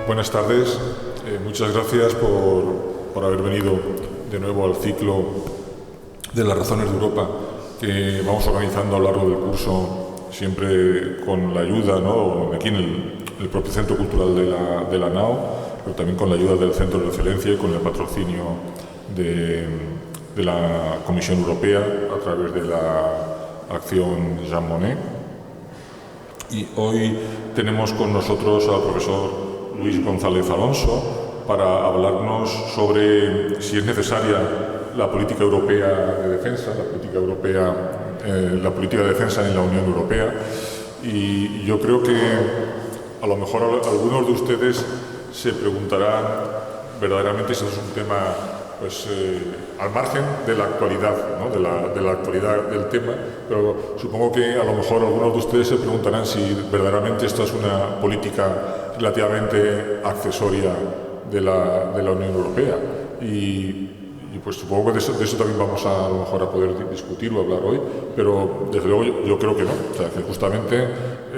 Buenas tardes, muchas gracias por haber venido de nuevo al ciclo de las razones de Europa que vamos organizando a lo largo del curso, siempre con la ayuda, ¿no?, aquí en el propio Centro Cultural de la NAO, pero también con la ayuda del Centro de Excelencia y con el patrocinio de la Comisión Europea a través de la acción Jean Monnet. Y hoy tenemos con nosotros al profesor Luis González Alonso para hablarnos sobre si es necesaria la política europea de defensa, la política de defensa en la Unión Europea. Y yo creo que a lo mejor algunos de ustedes se preguntarán verdaderamente si es un tema al margen de la actualidad, ¿no?, de la actualidad del tema, pero supongo que a lo mejor algunos de ustedes se preguntarán si verdaderamente esto es una política relativamente accesoria de la Unión Europea. Y pues supongo que de eso también vamos a lo mejor a poder discutir o hablar hoy, pero desde luego yo creo que no. O sea, que justamente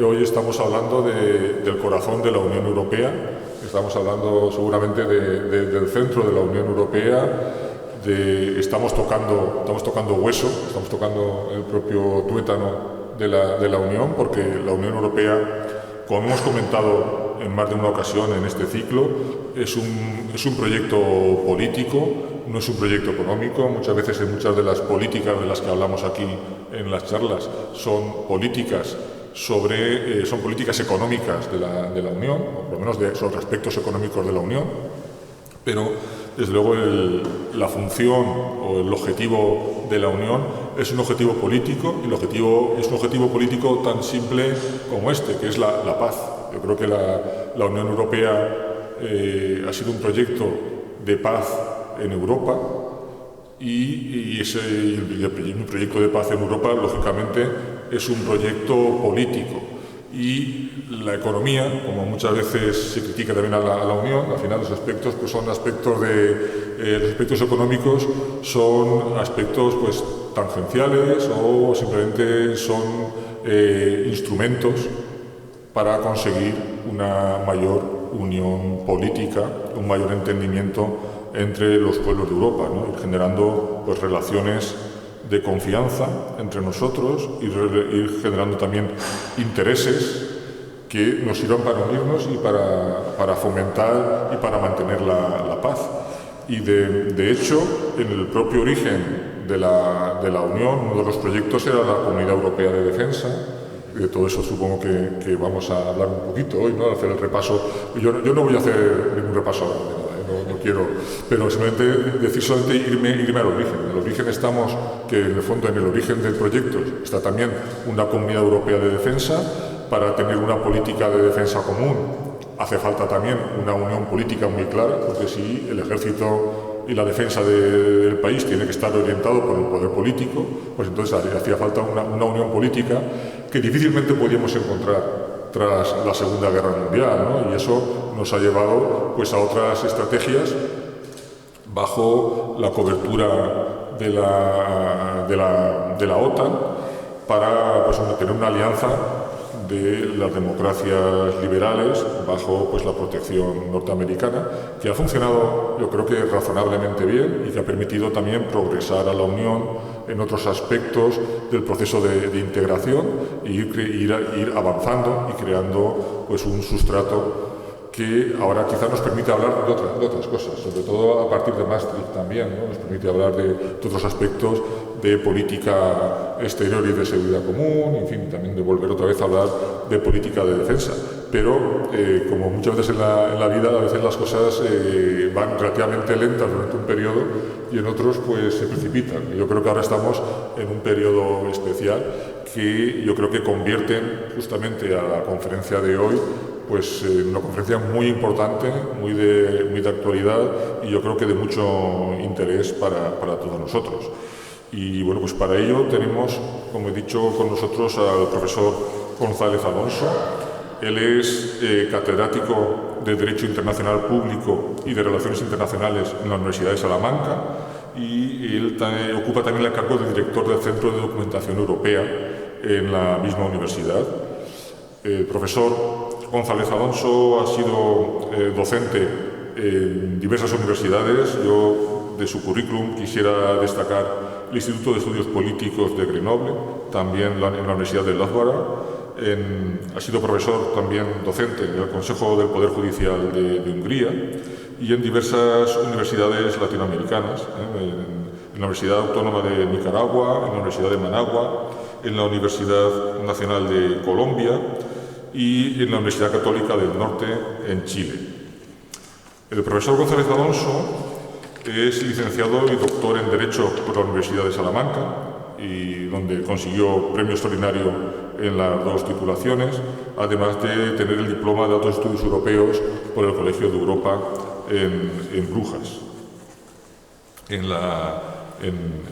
hoy estamos hablando del corazón de la Unión Europea. Estamos hablando seguramente del centro de la Unión Europea, estamos tocando hueso, estamos tocando el propio tuétano de la Unión, porque la Unión Europea, como hemos comentado en más de una ocasión en este ciclo, es un proyecto político, no es un proyecto económico. Muchas veces muchas de las políticas de las que hablamos aquí en las charlas son políticas económicas de la Unión, o por lo menos son aspectos económicos de la Unión, pero desde luego la función o el objetivo de la Unión es un objetivo político, y es un objetivo político tan simple como que es la paz. Yo creo que la Unión Europea ha sido un proyecto de paz en Europa, y un proyecto de paz en Europa, lógicamente, es un proyecto político. Y la economía, como muchas veces se critica también a la Unión, al final los aspectos son aspectos los aspectos económicos son aspectos tangenciales, o simplemente son instrumentos para conseguir una mayor unión política, un mayor entendimiento entre los pueblos de Europa, ¿no?, ir generando relaciones de confianza entre nosotros, ir generando también intereses que nos sirvan para unirnos y para fomentar y para mantener la paz. Y de hecho, en el propio origen de la Unión, uno de los proyectos era la Comunidad Europea de Defensa. De todo eso supongo que vamos a hablar un poquito hoy, ¿no?, hacer el repaso. Yo no voy a hacer ningún repaso ahora, no quiero, pero simplemente irme al origen. En el origen estamos, que en el fondo en el origen del proyecto está también una Comunidad Europea de Defensa. Para tener una política de defensa común hace falta también una unión política muy clara, porque si el ejército y la defensa del país tiene que estar orientado por el poder político, pues entonces hacía falta una unión política que difícilmente podíamos encontrar tras la Segunda Guerra Mundial, ¿no? Y eso nos ha llevado a otras estrategias bajo la cobertura de la OTAN para tener una alianza de las democracias liberales bajo la protección norteamericana, que ha funcionado, yo creo que razonablemente bien, y que ha permitido también progresar a la Unión en otros aspectos del proceso de integración, e ir avanzando y creando un sustrato que ahora quizás nos permite hablar de otras cosas, sobre todo a partir de Maastricht también, ¿no? Nos permite hablar de otros aspectos de política exterior y de seguridad común, en fin, también de volver otra vez a hablar de política de defensa. Pero, como muchas veces en la vida, a veces las cosas van relativamente lentas durante un periodo y en otros se precipitan. Yo creo que ahora estamos en un periodo especial que yo creo que convierten justamente a la conferencia de hoy una conferencia muy importante, muy de actualidad, y yo creo que de mucho interés para todos nosotros. Y bueno, para ello tenemos, como he dicho, con nosotros al profesor González Alonso. Él es catedrático de Derecho Internacional Público y de Relaciones Internacionales en la Universidad de Salamanca, y él ocupa también el cargo de director del Centro de Documentación Europea en la misma universidad. El profesor González Alonso ha sido docente en diversas universidades. Yo, de su currículum, quisiera destacar el Instituto de Estudios Políticos de Grenoble, también en la Universidad de Louvain. Ha sido profesor también docente en el Consejo del Poder Judicial de Hungría y en diversas universidades latinoamericanas, en la Universidad Autónoma de Nicaragua, en la Universidad de Managua, en la Universidad Nacional de Colombia y en la Universidad Católica del Norte en Chile. El profesor González Alonso es licenciado y doctor en Derecho por la Universidad de Salamanca, y donde consiguió premio extraordinario en las dos titulaciones, además de tener el diploma de Altos Estudios Europeos por el Colegio de Europa en Brujas. En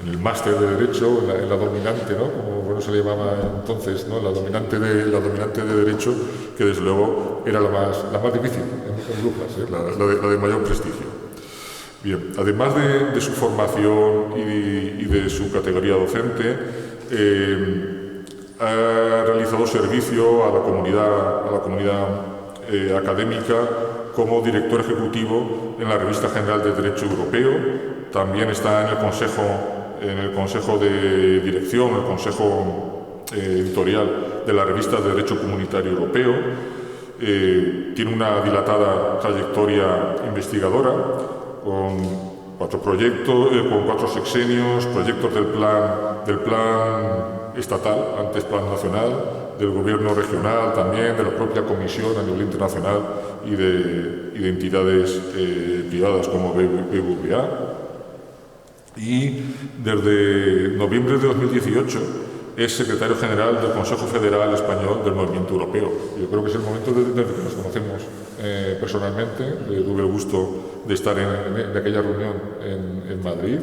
el máster de Derecho, en la dominante, ¿no?, como bueno, se le llamaba entonces, ¿no?, la dominante de Derecho, que desde luego era la más difícil en Brujas, la de mayor prestigio. Bien, además de su formación y de su categoría docente, ha realizado servicio a la comunidad académica como director ejecutivo en la Revista General de Derecho Europeo. También está en el Consejo de Dirección, el Consejo Editorial de la Revista de Derecho Comunitario Europeo. Tiene una dilatada trayectoria investigadora, con 4 proyectos, con 4 sexenios, proyectos del plan estatal, antes plan nacional, del gobierno regional también, de la propia comisión a nivel internacional y de entidades privadas como BBVA. Y desde noviembre de 2018 es secretario general del Consejo Federal Español del Movimiento Europeo. Yo creo que es el momento desde que nos conocemos personalmente. Tuve el gusto de estar en aquella reunión en Madrid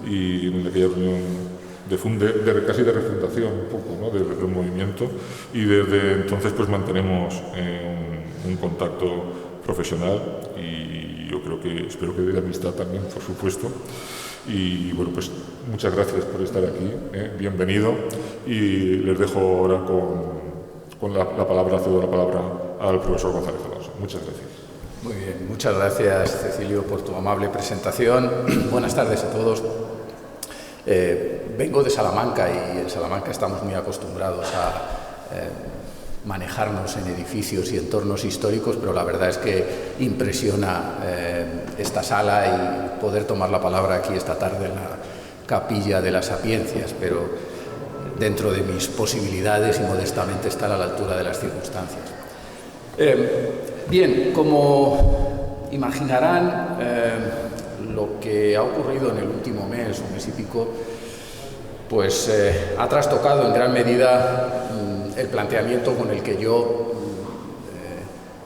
y en aquella reunión casi de refundación un poco, ¿no?, del movimiento, y desde entonces pues mantenemos un contacto profesional y yo espero que de amistad también, por supuesto. Y bueno, pues muchas gracias por estar aquí, bienvenido, y les dejo ahora con la palabra, cedo la palabra al profesor González Alonso. Muchas gracias. Muy bien, muchas gracias, Cecilio, por tu amable presentación. Buenas tardes a todos. Vengo de Salamanca y en Salamanca estamos muy acostumbrados a manejarnos en edificios y entornos históricos, pero la verdad es que impresiona esta sala y poder tomar la palabra aquí esta tarde en la Capilla de las Sapiencias, pero dentro de mis posibilidades y modestamente estar a la altura de las circunstancias. Bien, como imaginarán, lo que ha ocurrido en el último mes o mes y pico, pues ha trastocado en gran medida el planteamiento con el que yo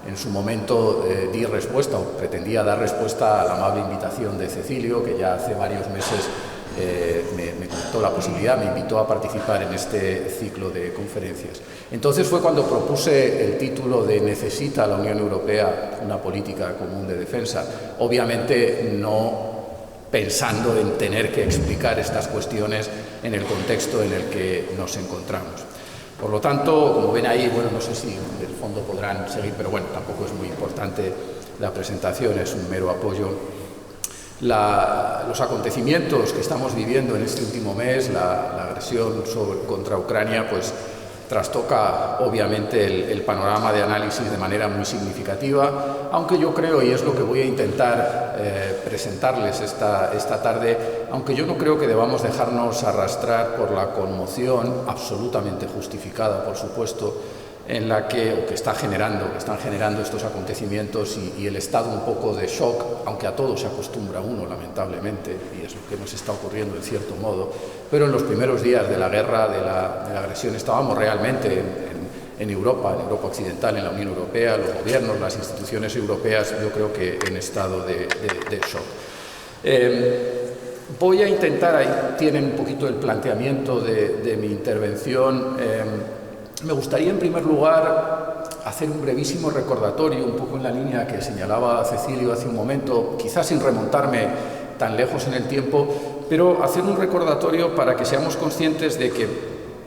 en su momento di respuesta o pretendía dar respuesta a la amable invitación de Cecilio, que ya hace varios meses me comentó la posibilidad, me invitó a participar en este ciclo de conferencias. Entonces fue cuando propuse el título de ¿Necesita la Unión Europea una política común de defensa? Obviamente no pensando en tener que explicar estas cuestiones en el contexto en el que nos encontramos. Por lo tanto, como ven ahí, bueno, no sé si del fondo podrán seguir, pero bueno, tampoco es muy importante la presentación, es un mero apoyo. Los acontecimientos que estamos viviendo en este último mes, la agresión contra Ucrania, pues trastoca obviamente el panorama de análisis de manera muy significativa, aunque yo creo, y es lo que voy a intentar presentarles esta tarde, aunque yo no creo que debamos dejarnos arrastrar por la conmoción absolutamente justificada, por supuesto, en la que están generando estos acontecimientos y el estado un poco de shock, aunque a todo se acostumbra uno, lamentablemente, y es lo que nos está ocurriendo en cierto modo, pero en los primeros días de la guerra, de la agresión, estábamos realmente en Europa occidental, en la Unión Europea, los gobiernos, las instituciones europeas, yo creo que en estado de shock. Voy a intentar, ahí tienen un poquito el planteamiento de mi intervención. Me gustaría, en primer lugar, hacer un brevísimo recordatorio, un poco en la línea que señalaba Cecilio hace un momento, quizás sin remontarme tan lejos en el tiempo, pero hacer un recordatorio para que seamos conscientes de que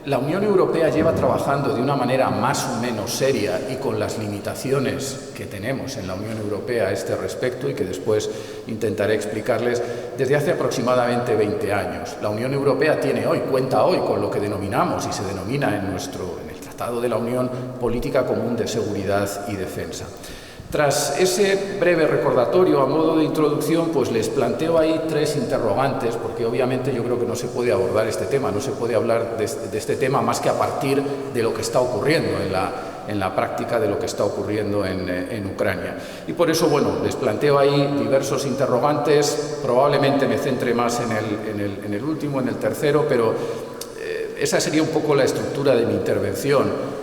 La Unión Europea lleva trabajando de una manera más o menos seria y con las limitaciones que tenemos en la Unión Europea a este respecto y que después intentaré explicarles desde hace aproximadamente 20 años. La Unión Europea cuenta hoy con lo que denominamos y se denomina en el Tratado de la Unión Política Común de Seguridad y Defensa. Tras ese breve recordatorio a modo de introducción, pues les planteo ahí tres interrogantes, porque obviamente yo creo que no se puede abordar este tema, no se puede hablar de este tema más que a partir de lo que está ocurriendo en la práctica, de lo que está ocurriendo en Ucrania. Y por eso, bueno, les planteo ahí diversos interrogantes, probablemente me centre más en el último, en el tercero, pero esa sería un poco la estructura de mi intervención.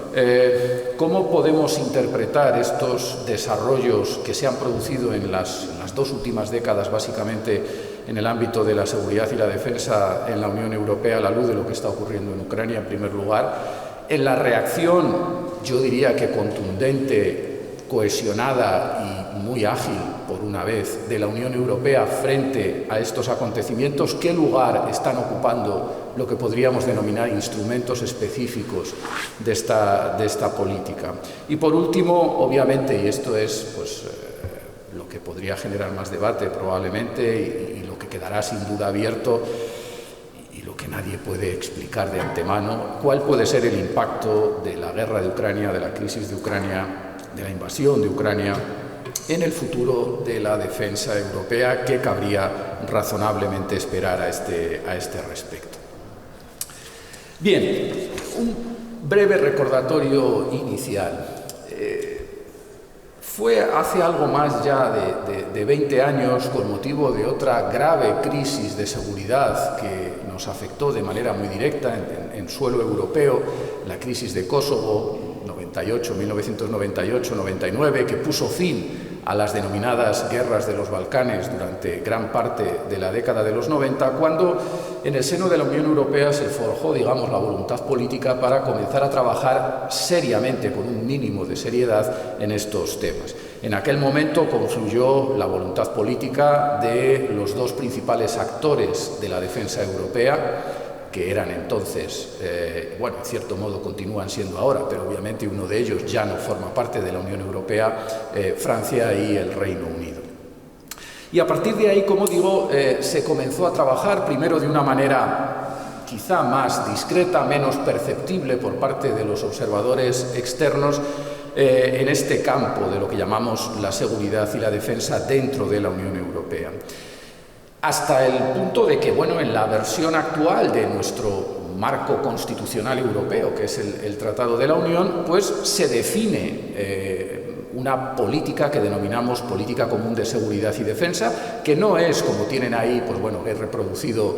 ¿Cómo podemos interpretar estos desarrollos que se han producido en las dos últimas décadas, básicamente en el ámbito de la seguridad y la defensa en la Unión Europea, a la luz de lo que está ocurriendo en Ucrania, en primer lugar, en la reacción, yo diría que contundente, cohesionada y muy ágil, por una vez, de la Unión Europea frente a estos acontecimientos? ¿Qué lugar están ocupando lo que podríamos denominar instrumentos específicos de esta política? Y por último, obviamente, y esto es pues, lo que podría generar más debate probablemente y lo que quedará sin duda abierto y lo que nadie puede explicar de antemano, ¿cuál puede ser el impacto de la guerra de Ucrania, de la crisis de Ucrania, de la invasión de Ucrania en el futuro de la defensa europea? ¿Qué cabría razonablemente esperar a este respecto? Bien, un breve recordatorio inicial. Fue hace algo más ya de 20 años, con motivo de otra grave crisis de seguridad que nos afectó de manera muy directa en suelo europeo, la crisis de Kosovo, 1998-99, que puso fin a las denominadas guerras de los Balcanes durante gran parte de la década de los 90, cuando en el seno de la Unión Europea se forjó, digamos, la voluntad política para comenzar a trabajar seriamente, con un mínimo de seriedad, en estos temas. En aquel momento confluyó la voluntad política de los dos principales actores de la defensa europea, que eran entonces, bueno, en cierto modo continúan siendo ahora, pero obviamente uno de ellos ya no forma parte de la Unión Europea, Francia y el Reino Unido. Y a partir de ahí, como digo, se comenzó a trabajar primero de una manera quizá más discreta, menos perceptible por parte de los observadores externos, en este campo de lo que llamamos la seguridad y la defensa dentro de la Unión Europea. Hasta el punto de que, bueno, en la versión actual de nuestro marco constitucional europeo, que es el Tratado de la Unión, pues se define una política que denominamos política común de seguridad y defensa, que no es, como tienen ahí, pues bueno, he reproducido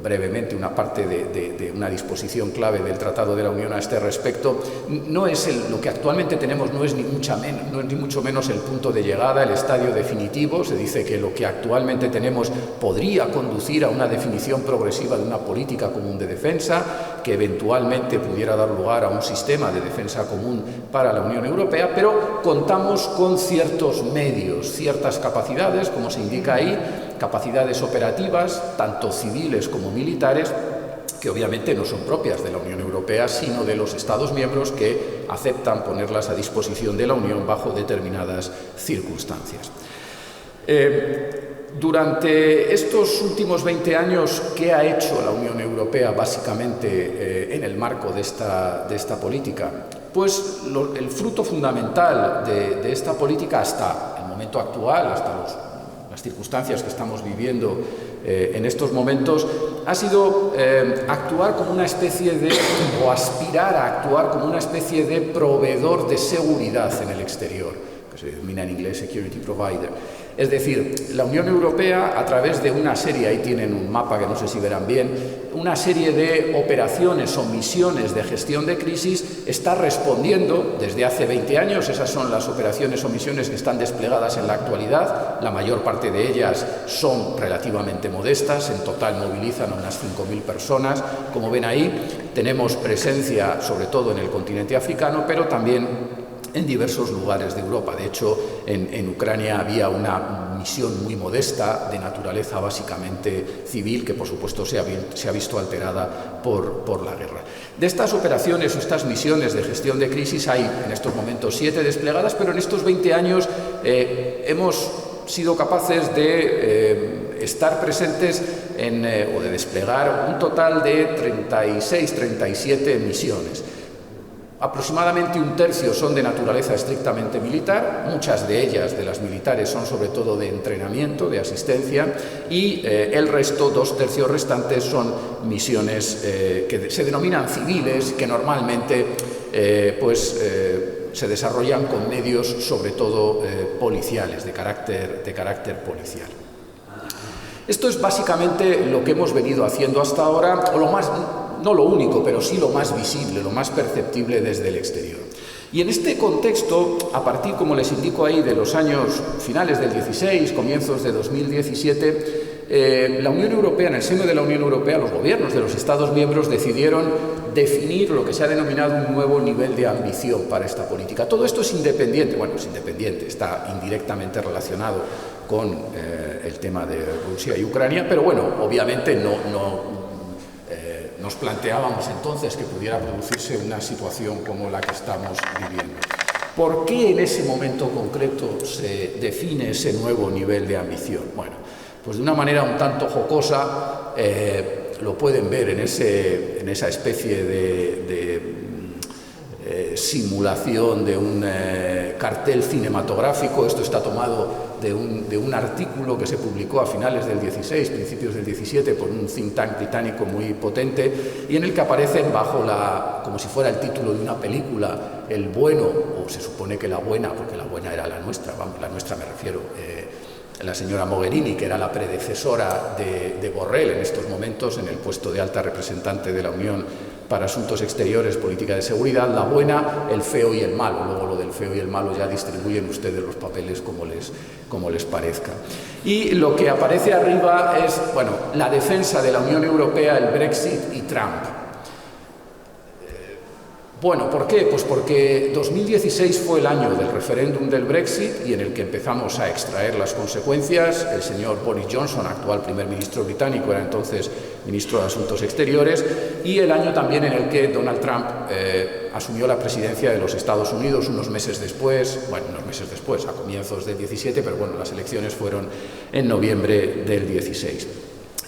brevemente una parte de una disposición clave del Tratado de la Unión a este respecto. No es lo que actualmente tenemos, no es ni mucho menos el punto de llegada, el estadio definitivo. Se dice que lo que actualmente tenemos podría conducir a una definición progresiva de una política común de defensa, que eventualmente pudiera dar lugar a un sistema de defensa común para la Unión Europea, pero contamos con ciertos medios, ciertas capacidades, como se indica ahí, capacidades operativas, tanto civiles como militares, que obviamente no son propias de la Unión Europea, sino de los Estados miembros que aceptan ponerlas a disposición de la Unión bajo determinadas circunstancias. Durante estos últimos 20 años, ¿qué ha hecho la Unión Europea básicamente en el marco de esta política? Pues el fruto fundamental de esta política hasta el momento actual, hasta las circunstancias que estamos viviendo en estos momentos, ha sido actuar como una especie de, o aspirar a actuar como una especie de proveedor de seguridad en el exterior, que se denomina en inglés security provider. Es decir, la Unión Europea, a través de una serie, ahí tienen un mapa que no sé si verán bien, una serie de operaciones o misiones de gestión de crisis, está respondiendo desde hace 20 años. Esas son las operaciones o misiones que están desplegadas en la actualidad. La mayor parte de ellas son relativamente modestas, en total movilizan a unas 5.000 personas. Como ven ahí, tenemos presencia sobre todo en el continente africano, pero también en diversos lugares de Europa. De hecho, en Ucrania había una misión muy modesta de naturaleza básicamente civil que, por supuesto, se ha visto alterada por la guerra. De estas operaciones o estas misiones de gestión de crisis hay en estos momentos 7 desplegadas, pero en estos 20 años hemos sido capaces de estar presentes o de desplegar un total de 37 misiones. Aproximadamente un tercio son de naturaleza estrictamente militar, muchas de ellas, de las militares, son sobre todo de entrenamiento, de asistencia, y el resto, 2/3 restantes, son misiones que se denominan civiles, que normalmente se desarrollan con medios sobre todo policiales, de carácter policial. Esto es básicamente lo que hemos venido haciendo hasta ahora, o lo más, no lo único, pero sí lo más visible, lo más perceptible desde el exterior. Y en este contexto, a partir, como les indico ahí, de los años finales del 16, comienzos de 2017, la Unión Europea, en el seno de la Unión Europea, los gobiernos de los Estados miembros decidieron definir lo que se ha denominado un nuevo nivel de ambición para esta política. Todo esto es independiente, bueno, es independiente, está indirectamente relacionado con el tema de Rusia y Ucrania, pero bueno, obviamente nos planteábamos entonces que pudiera producirse una situación como la que estamos viviendo. ¿Por qué en ese momento concreto se define ese nuevo nivel de ambición? Bueno, pues de una manera un tanto jocosa, lo pueden ver en esa especie de simulación de un cartel cinematográfico. Esto está tomado de un artículo que se publicó a finales del 16, principios del 17, por un think tank británico muy potente, y en el que aparecen como si fuera el título de una película, el bueno, o se supone que la buena, porque la buena era la nuestra, vamos, la nuestra me refiero, la señora Mogherini, que era la predecesora de Borrell en estos momentos en el puesto de alta representante de la Unión para Asuntos Exteriores, Política de Seguridad, la buena, el feo y el malo. Luego lo del feo y el malo ya distribuyen ustedes los papeles como les parezca. Y lo que aparece arriba es, bueno, la defensa de la Unión Europea, el Brexit y Trump. Bueno, ¿por qué? Pues porque 2016 fue el año del referéndum del Brexit y en el que empezamos a extraer las consecuencias. El señor Boris Johnson, actual primer ministro británico, era entonces ministro de Asuntos Exteriores, y el año también en el que Donald Trump asumió la presidencia de los Estados Unidos unos meses después, a comienzos del 17, pero bueno, las elecciones fueron en noviembre del 16.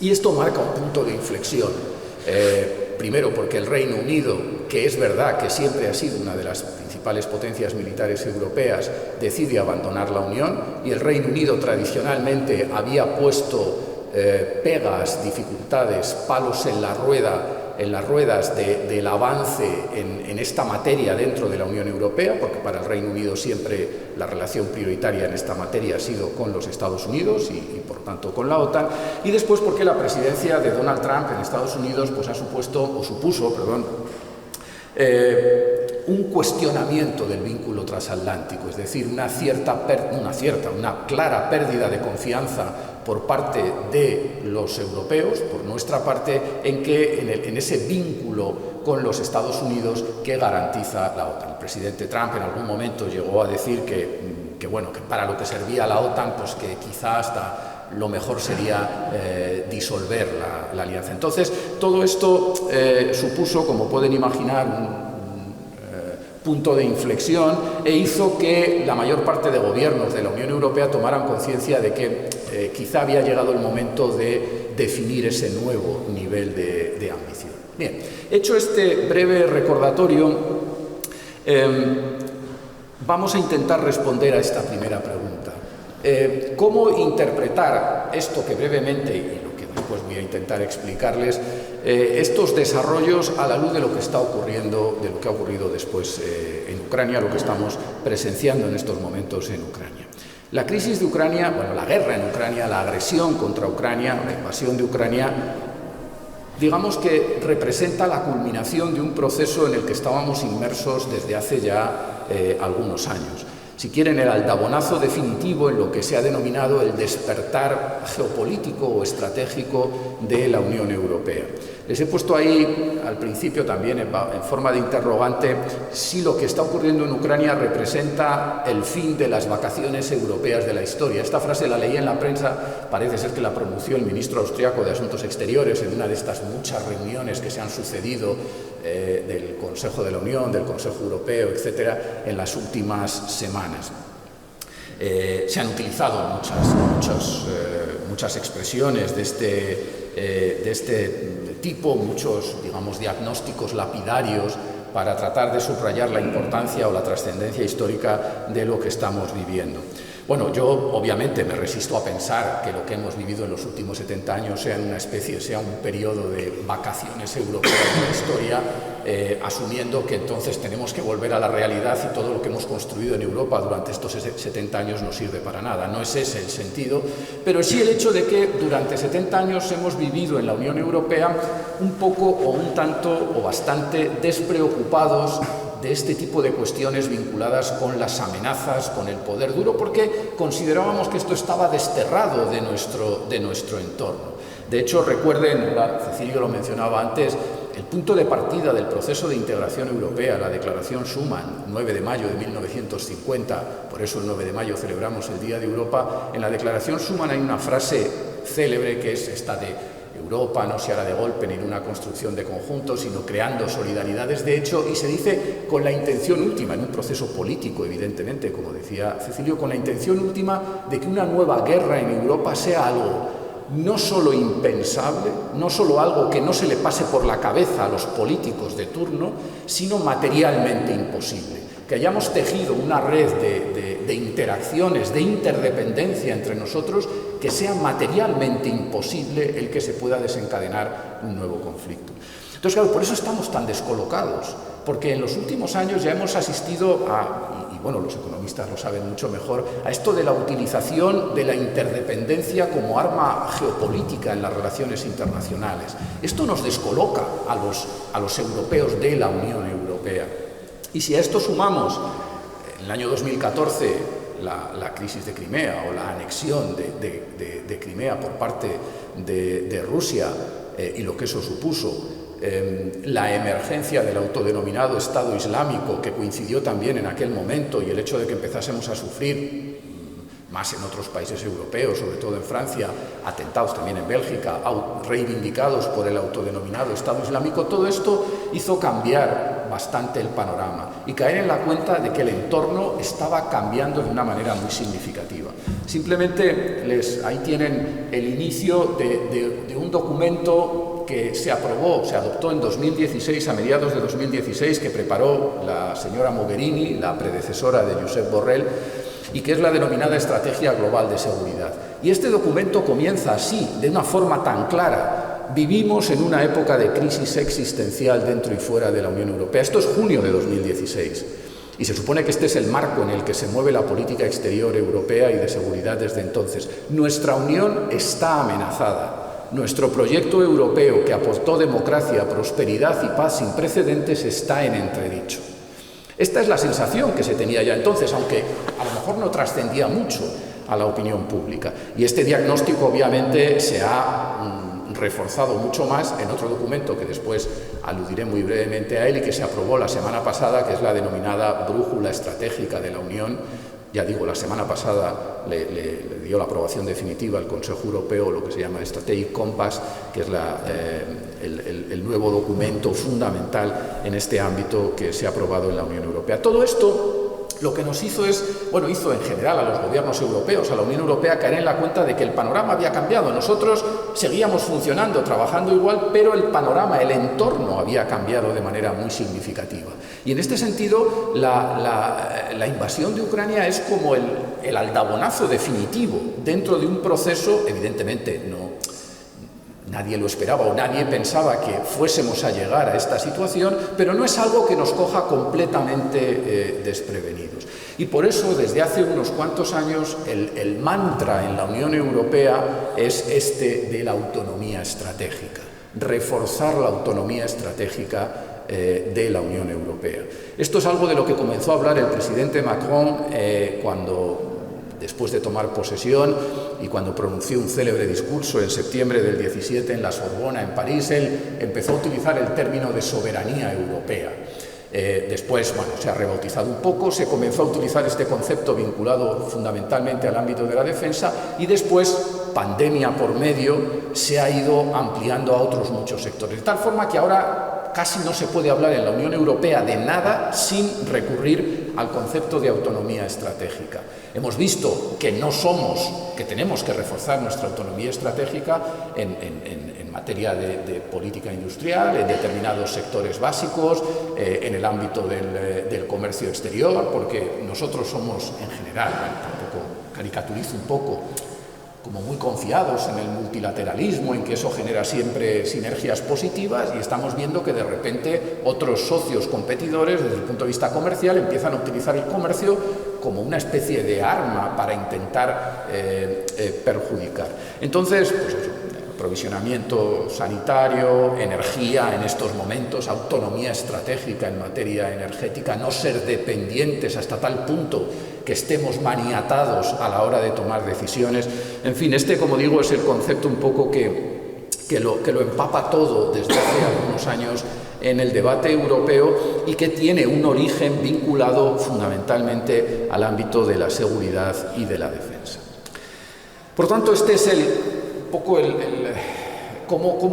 Y esto marca un punto de inflexión. Primero porque el Reino Unido, que es verdad que siempre ha sido una de las principales potencias militares europeas, decide abandonar la Unión, y el Reino Unido tradicionalmente había puesto pegas, dificultades, palos en las ruedas del avance en esta materia dentro de la Unión Europea, porque para el Reino Unido siempre la relación prioritaria en esta materia ha sido con los Estados Unidos y por tanto con la OTAN, y después porque la presidencia de Donald Trump en Estados Unidos pues supuso un cuestionamiento del vínculo transatlántico, es decir, una clara pérdida de confianza por parte de los europeos, por nuestra parte, en ese vínculo con los Estados Unidos que garantiza la OTAN. El presidente Trump en algún momento llegó a decir que para lo que servía la OTAN, pues que quizá hasta lo mejor sería disolver la alianza. Entonces, todo esto supuso, como pueden imaginar, un punto de inflexión, e hizo que la mayor parte de gobiernos de la Unión Europea tomaran conciencia de que quizá había llegado el momento de definir ese nuevo nivel de ambición. Bien, hecho este breve recordatorio, vamos a intentar responder a esta primera pregunta. ¿Cómo interpretar esto que brevemente, y lo que después voy a intentar explicarles, estos desarrollos a la luz de lo que está ocurriendo, de lo que ha ocurrido después en Ucrania, lo que estamos presenciando en estos momentos en Ucrania? La crisis de Ucrania, la guerra en Ucrania, la agresión contra Ucrania, la invasión de Ucrania, digamos que representa la culminación de un proceso en el que estábamos inmersos desde hace ya algunos años. si quieren, el aldabonazo definitivo en lo que se ha denominado el despertar geopolítico o estratégico de la Unión Europea. Les he puesto ahí al principio también en forma de interrogante si lo que está ocurriendo en Ucrania representa el fin de las vacaciones europeas de la historia. Esta frase la leí en la prensa, parece ser que la pronunció el ministro austriaco de Asuntos Exteriores en una de estas muchas reuniones que se han sucedido del Consejo de la Unión, del Consejo Europeo, etcétera, en las últimas semanas. Se han utilizado muchas expresiones de este tipo, muchos, digamos, diagnósticos lapidarios para tratar de subrayar la importancia o la trascendencia histórica de lo que estamos viviendo. Bueno, yo obviamente me resisto a pensar que lo que hemos vivido en los últimos 70 años sea un periodo de vacaciones europeas de la historia, asumiendo que entonces tenemos que volver a la realidad y todo lo que hemos construido en Europa durante estos 70 años no sirve para nada. No es ese el sentido, pero sí el hecho de que durante 70 años hemos vivido en la Unión Europea un poco o un tanto o bastante despreocupados de este tipo de cuestiones vinculadas con las amenazas, con el poder duro, porque considerábamos que esto estaba desterrado de nuestro entorno. De hecho, recuerden, Cecilio lo mencionaba antes, el punto de partida del proceso de integración europea, la Declaración Schuman, 9 de mayo de 1950, por eso el 9 de mayo celebramos el Día de Europa. En la Declaración Schuman hay una frase célebre que es esta de: Europa no se hará de golpe ni en una construcción de conjunto, sino creando solidaridades de hecho, y se dice con la intención última, en un proceso político, evidentemente, como decía Cecilio, con la intención última de que una nueva guerra en Europa sea algo no solo impensable, no solo algo que no se le pase por la cabeza a los políticos de turno, sino materialmente imposible. Que hayamos tejido una red de interacciones, de interdependencia entre nosotros, que sea materialmente imposible el que se pueda desencadenar un nuevo conflicto. Entonces, claro, por eso estamos tan descolocados, porque en los últimos años ya hemos asistido y bueno, los economistas lo saben mucho mejor, a esto de la utilización de la interdependencia como arma geopolítica en las relaciones internacionales. Esto nos descoloca a los europeos de la Unión Europea. Y si a esto sumamos en el año 2014 la crisis de Crimea o la anexión de Crimea por parte de Rusia y lo que eso supuso, la emergencia del autodenominado Estado Islámico, que coincidió también en aquel momento, y el hecho de que empezásemos a sufrir, más en otros países europeos, sobre todo en Francia, atentados también en Bélgica, reivindicados por el autodenominado Estado Islámico, todo esto hizo cambiar bastante el panorama y caer en la cuenta de que el entorno estaba cambiando de una manera muy significativa. Simplemente ahí tienen el inicio de un documento que se adoptó en 2016, a mediados de 2016, que preparó la señora Mogherini, la predecesora de Josep Borrell, y que es la denominada Estrategia Global de Seguridad. Y este documento comienza así, de una forma tan clara: vivimos en una época de crisis existencial dentro y fuera de la Unión Europea. Esto es junio de 2016. Y se supone que este es el marco en el que se mueve la política exterior europea y de seguridad desde entonces. Nuestra Unión está amenazada. Nuestro proyecto europeo, que aportó democracia, prosperidad y paz sin precedentes, está en entredicho. Esta es la sensación que se tenía ya entonces, aunque a lo mejor no trascendía mucho a la opinión pública. Y este diagnóstico obviamente se ha reforzado mucho más en otro documento que después aludiré muy brevemente a él y que se aprobó la semana pasada, que es la denominada Brújula Estratégica de la Unión. Ya digo, la semana pasada le dio la aprobación definitiva al Consejo Europeo, lo que se llama Strategic Compass, que es el nuevo documento fundamental en este ámbito que se ha aprobado en la Unión Europea. Todo esto lo que nos hizo hizo en general a los gobiernos europeos, a la Unión Europea, caer en la cuenta de que el panorama había cambiado. Nosotros seguíamos funcionando, trabajando igual, pero el panorama, el entorno había cambiado de manera muy significativa. Y en este sentido, la invasión de Ucrania es como el aldabonazo definitivo dentro de un proceso, evidentemente nadie lo esperaba o nadie pensaba que fuésemos a llegar a esta situación, pero no es algo que nos coja completamente desprevenidos. Y por eso, desde hace unos cuantos años, el mantra en la Unión Europea es este de la autonomía estratégica. Reforzar la autonomía estratégica de la Unión Europea. Esto es algo de lo que comenzó a hablar el presidente Macron después de tomar posesión y cuando pronunció un célebre discurso en septiembre del 17 en la Sorbona, en París. Él empezó a utilizar el término de soberanía europea. Después, bueno, se ha rebautizado un poco, se comenzó a utilizar este concepto vinculado fundamentalmente al ámbito de la defensa y después, pandemia por medio, se ha ido ampliando a otros muchos sectores. De tal forma que ahora casi no se puede hablar en la Unión Europea de nada sin recurrir al concepto de autonomía estratégica. Hemos visto que que tenemos que reforzar nuestra autonomía estratégica en materia de política industrial, en determinados sectores básicos, en el ámbito del comercio exterior, porque nosotros somos, en general, tampoco caricaturizo un poco, como muy confiados en el multilateralismo, en que eso genera siempre sinergias positivas, y estamos viendo que de repente otros socios competidores desde el punto de vista comercial empiezan a utilizar el comercio como una especie de arma para intentar perjudicar. Entonces, pues eso, aprovisionamiento sanitario, energía en estos momentos, autonomía estratégica en materia energética, no ser dependientes hasta tal punto que estemos maniatados a la hora de tomar decisiones. En fin, como digo, es el concepto un poco que lo empapa todo desde hace algunos años en el debate europeo y que tiene un origen vinculado fundamentalmente al ámbito de la seguridad y de la defensa. Por tanto, este es cómo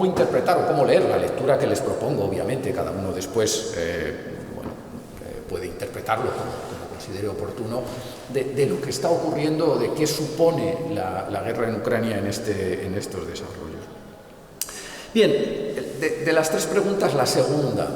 interpretar o cómo leer la lectura que les propongo. Obviamente, cada uno después puede interpretarlo como considere oportuno, de lo que está ocurriendo, de qué supone la guerra en Ucrania en estos desarrollos. Bien, de las tres preguntas, la segunda.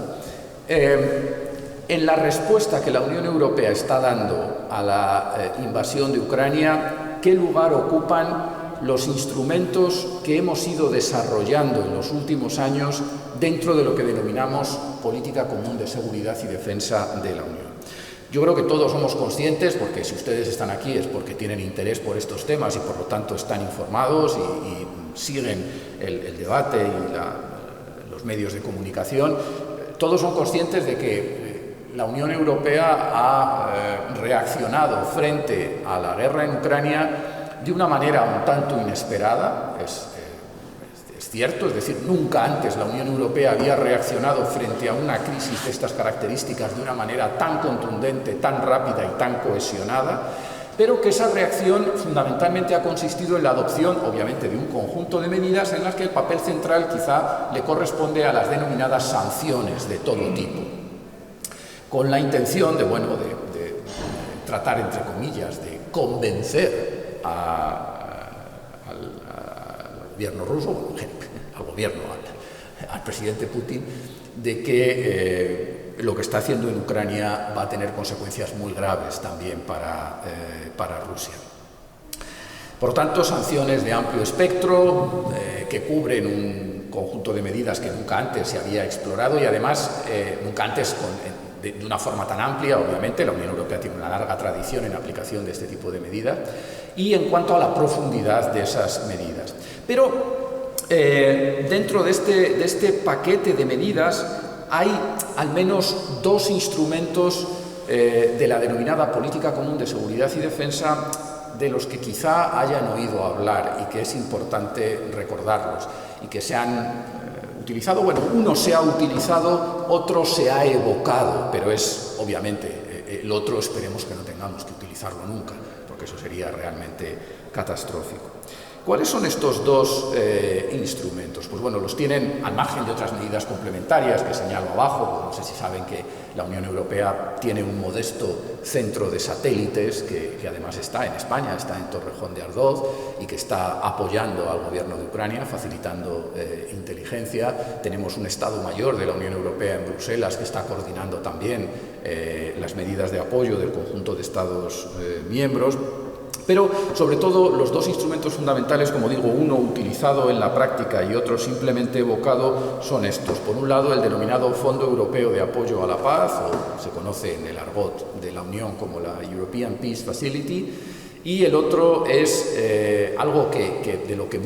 En la respuesta que la Unión Europea está dando a la invasión de Ucrania, ¿qué lugar ocupan los instrumentos que hemos ido desarrollando en los últimos años dentro de lo que denominamos política común de seguridad y defensa de la Unión? Yo creo que todos somos conscientes, porque si ustedes están aquí es porque tienen interés por estos temas y por lo tanto están informados y siguen el debate y los medios de comunicación. Todos son conscientes de que la Unión Europea ha reaccionado frente a la guerra en Ucrania de una manera un tanto inesperada. Es cierto, es decir, nunca antes la Unión Europea había reaccionado frente a una crisis de estas características de una manera tan contundente, tan rápida y tan cohesionada, pero que esa reacción fundamentalmente ha consistido en la adopción, obviamente, de un conjunto de medidas en las que el papel central quizá le corresponde a las denominadas sanciones de todo tipo, con la intención de tratar, entre comillas, de convencer al gobierno ruso, al presidente Putin, de que lo que está haciendo en Ucrania va a tener consecuencias muy graves también para Rusia. Por tanto, sanciones de amplio espectro que cubren un conjunto de medidas que nunca antes se había explorado y además nunca antes de una forma tan amplia. Obviamente la Unión Europea tiene una larga tradición en aplicación de este tipo de medidas, y en cuanto a la profundidad de esas medidas. Pero dentro de este paquete de medidas hay al menos dos instrumentos de la denominada política común de seguridad y defensa de los que quizá hayan oído hablar y que es importante recordarlos y que se han utilizado. Bueno, uno se ha utilizado, otro se ha evocado, pero es obviamente el otro esperemos que no tengamos que utilizarlo nunca, porque eso sería realmente catastrófico. ¿Cuáles son estos dos instrumentos? Pues bueno, los tienen al margen de otras medidas complementarias que señalo abajo. No sé si saben que la Unión Europea tiene un modesto centro de satélites que además está en España, está en Torrejón de Ardoz, y que está apoyando al gobierno de Ucrania, facilitando inteligencia. Tenemos un Estado Mayor de la Unión Europea en Bruselas que está coordinando también las medidas de apoyo del conjunto de Estados miembros. Pero, sobre todo, los dos instrumentos fundamentales, como digo, uno utilizado en la práctica y otro simplemente evocado, son estos. Por un lado, el denominado Fondo Europeo de Apoyo a la Paz, o se conoce en el argot de la Unión como la European Peace Facility, Y el otro es algo de lo que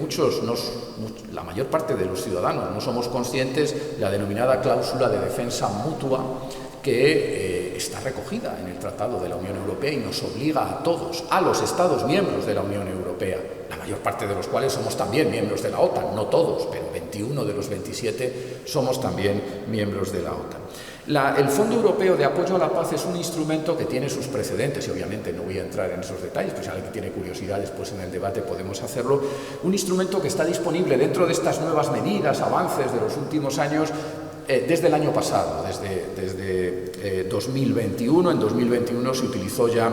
la mayor parte de los ciudadanos no somos conscientes, la denominada cláusula de defensa mutua, que está recogida en el Tratado de la Unión Europea y nos obliga a todos, a los Estados miembros de la Unión Europea, la mayor parte de los cuales somos también miembros de la OTAN, no todos, pero 21 de los 27 somos también miembros de la OTAN. El Fondo Europeo de Apoyo a la Paz es un instrumento que tiene sus precedentes, y obviamente no voy a entrar en esos detalles, pues si alguien tiene curiosidades, pues en el debate podemos hacerlo. Un instrumento que está disponible dentro de estas nuevas medidas, avances de los últimos años, desde el año pasado, desde 2021. En 2021 se utilizó ya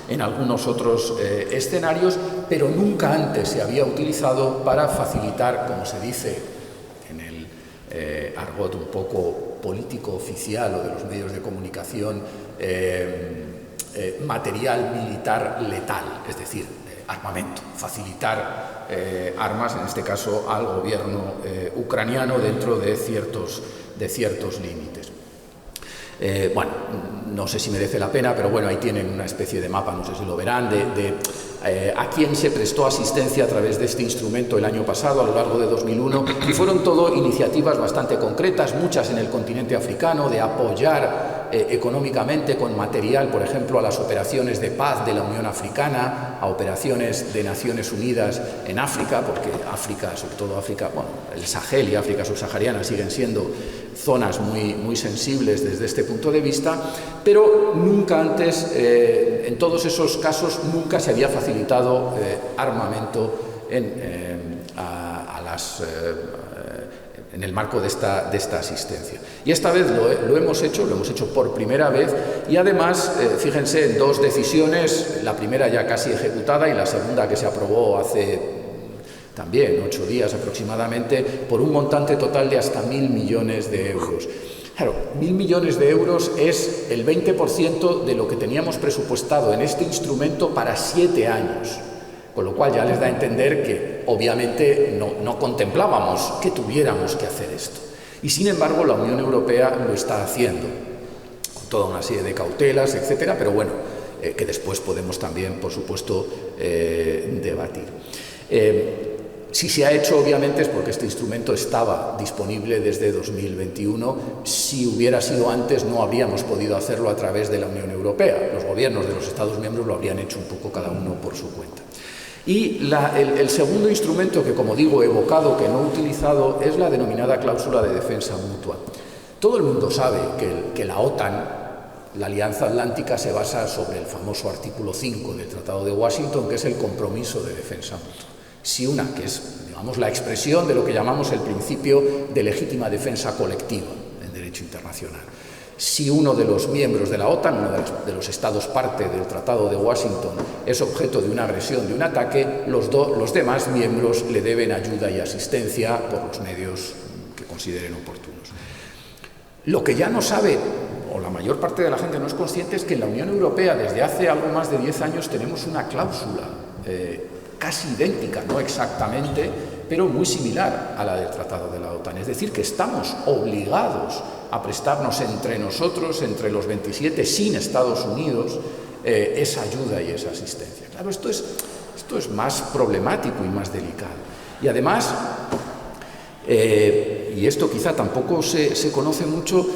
en algunos otros escenarios, pero nunca antes se había utilizado para facilitar, como se dice en el argot un poco político oficial o de los medios de comunicación, material militar letal, es decir, armamento, facilitar armas, en este caso al gobierno ucraniano dentro de ciertos límites. Bueno, no sé si merece la pena, pero bueno, ahí tienen una especie de mapa, no sé si lo verán, a quién se prestó asistencia a través de este instrumento el año pasado, a lo largo de 2001, y fueron todo iniciativas bastante concretas, muchas en el continente africano, de apoyar económicamente con material, por ejemplo, a las operaciones de paz de la Unión Africana, a operaciones de Naciones Unidas en África, porque África, sobre todo África, bueno, el Sahel y África subsahariana siguen siendo zonas muy sensibles desde este punto de vista, pero nunca antes, en todos esos casos, nunca se había facilitado armamento en el marco de esta asistencia. Y esta vez lo hemos hecho por primera vez, y además, fíjense, en dos decisiones, la primera ya casi ejecutada y la segunda que se aprobó hace también 8 días aproximadamente, por un montante total de hasta 1.000 millones de euros. Claro, 1.000 millones de euros es el 20% de lo que teníamos presupuestado en este instrumento para 7 años. Con lo cual ya les da a entender que obviamente no contemplábamos que tuviéramos que hacer esto. Y sin embargo la Unión Europea lo está haciendo, con toda una serie de cautelas, etcétera, pero bueno, que después podemos también, por supuesto, debatir. Si se ha hecho, obviamente, es porque este instrumento estaba disponible desde 2021. Si hubiera sido antes, no habríamos podido hacerlo a través de la Unión Europea. Los gobiernos de los Estados miembros lo habrían hecho un poco cada uno por su cuenta. Y el segundo instrumento que, como digo, he evocado, que no he utilizado, es la denominada cláusula de defensa mutua. Todo el mundo sabe que la OTAN, la Alianza Atlántica, se basa sobre el famoso artículo 5 del Tratado de Washington, que es el compromiso de defensa mutua. Si una, que es, digamos, la expresión de lo que llamamos el principio de legítima defensa colectiva en derecho internacional. Si uno de los miembros de la OTAN, uno de los estados parte del Tratado de Washington, es objeto de una agresión, de un ataque, los demás miembros le deben ayuda y asistencia por los medios que consideren oportunos. Lo que ya no sabe, o la mayor parte de la gente no es consciente, es que en la Unión Europea desde hace algo más de 10 años tenemos una cláusula casi idéntica, no exactamente, pero muy similar a la del Tratado de la OTAN. Es decir, que estamos obligados a prestarnos entre nosotros, entre los 27, sin Estados Unidos, esa ayuda y esa asistencia. Claro, esto es más problemático y más delicado. Y además, y esto quizá tampoco se conoce mucho,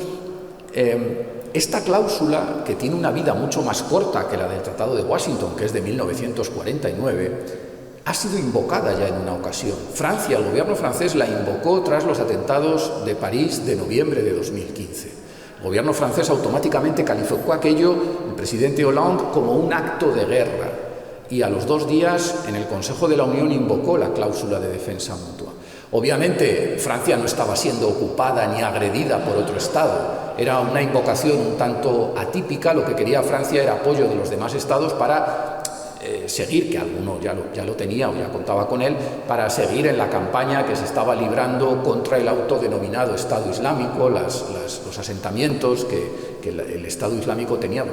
esta cláusula, que tiene una vida mucho más corta que la del Tratado de Washington, que es de 1949, ha sido invocada ya en una ocasión. Francia, el gobierno francés la invocó tras los atentados de París de noviembre de 2015. El gobierno francés automáticamente calificó aquello, el presidente Hollande, como un acto de guerra. Y a los 2 días, en el Consejo de la Unión, invocó la cláusula de defensa mutua. Obviamente, Francia no estaba siendo ocupada ni agredida por otro Estado. Era una invocación un tanto atípica. Lo que quería Francia era apoyo de los demás Estados para seguir, que alguno ya lo tenía o ya contaba con él, para seguir en la campaña que se estaba librando contra el autodenominado Estado Islámico, los asentamientos que el Estado Islámico tenía.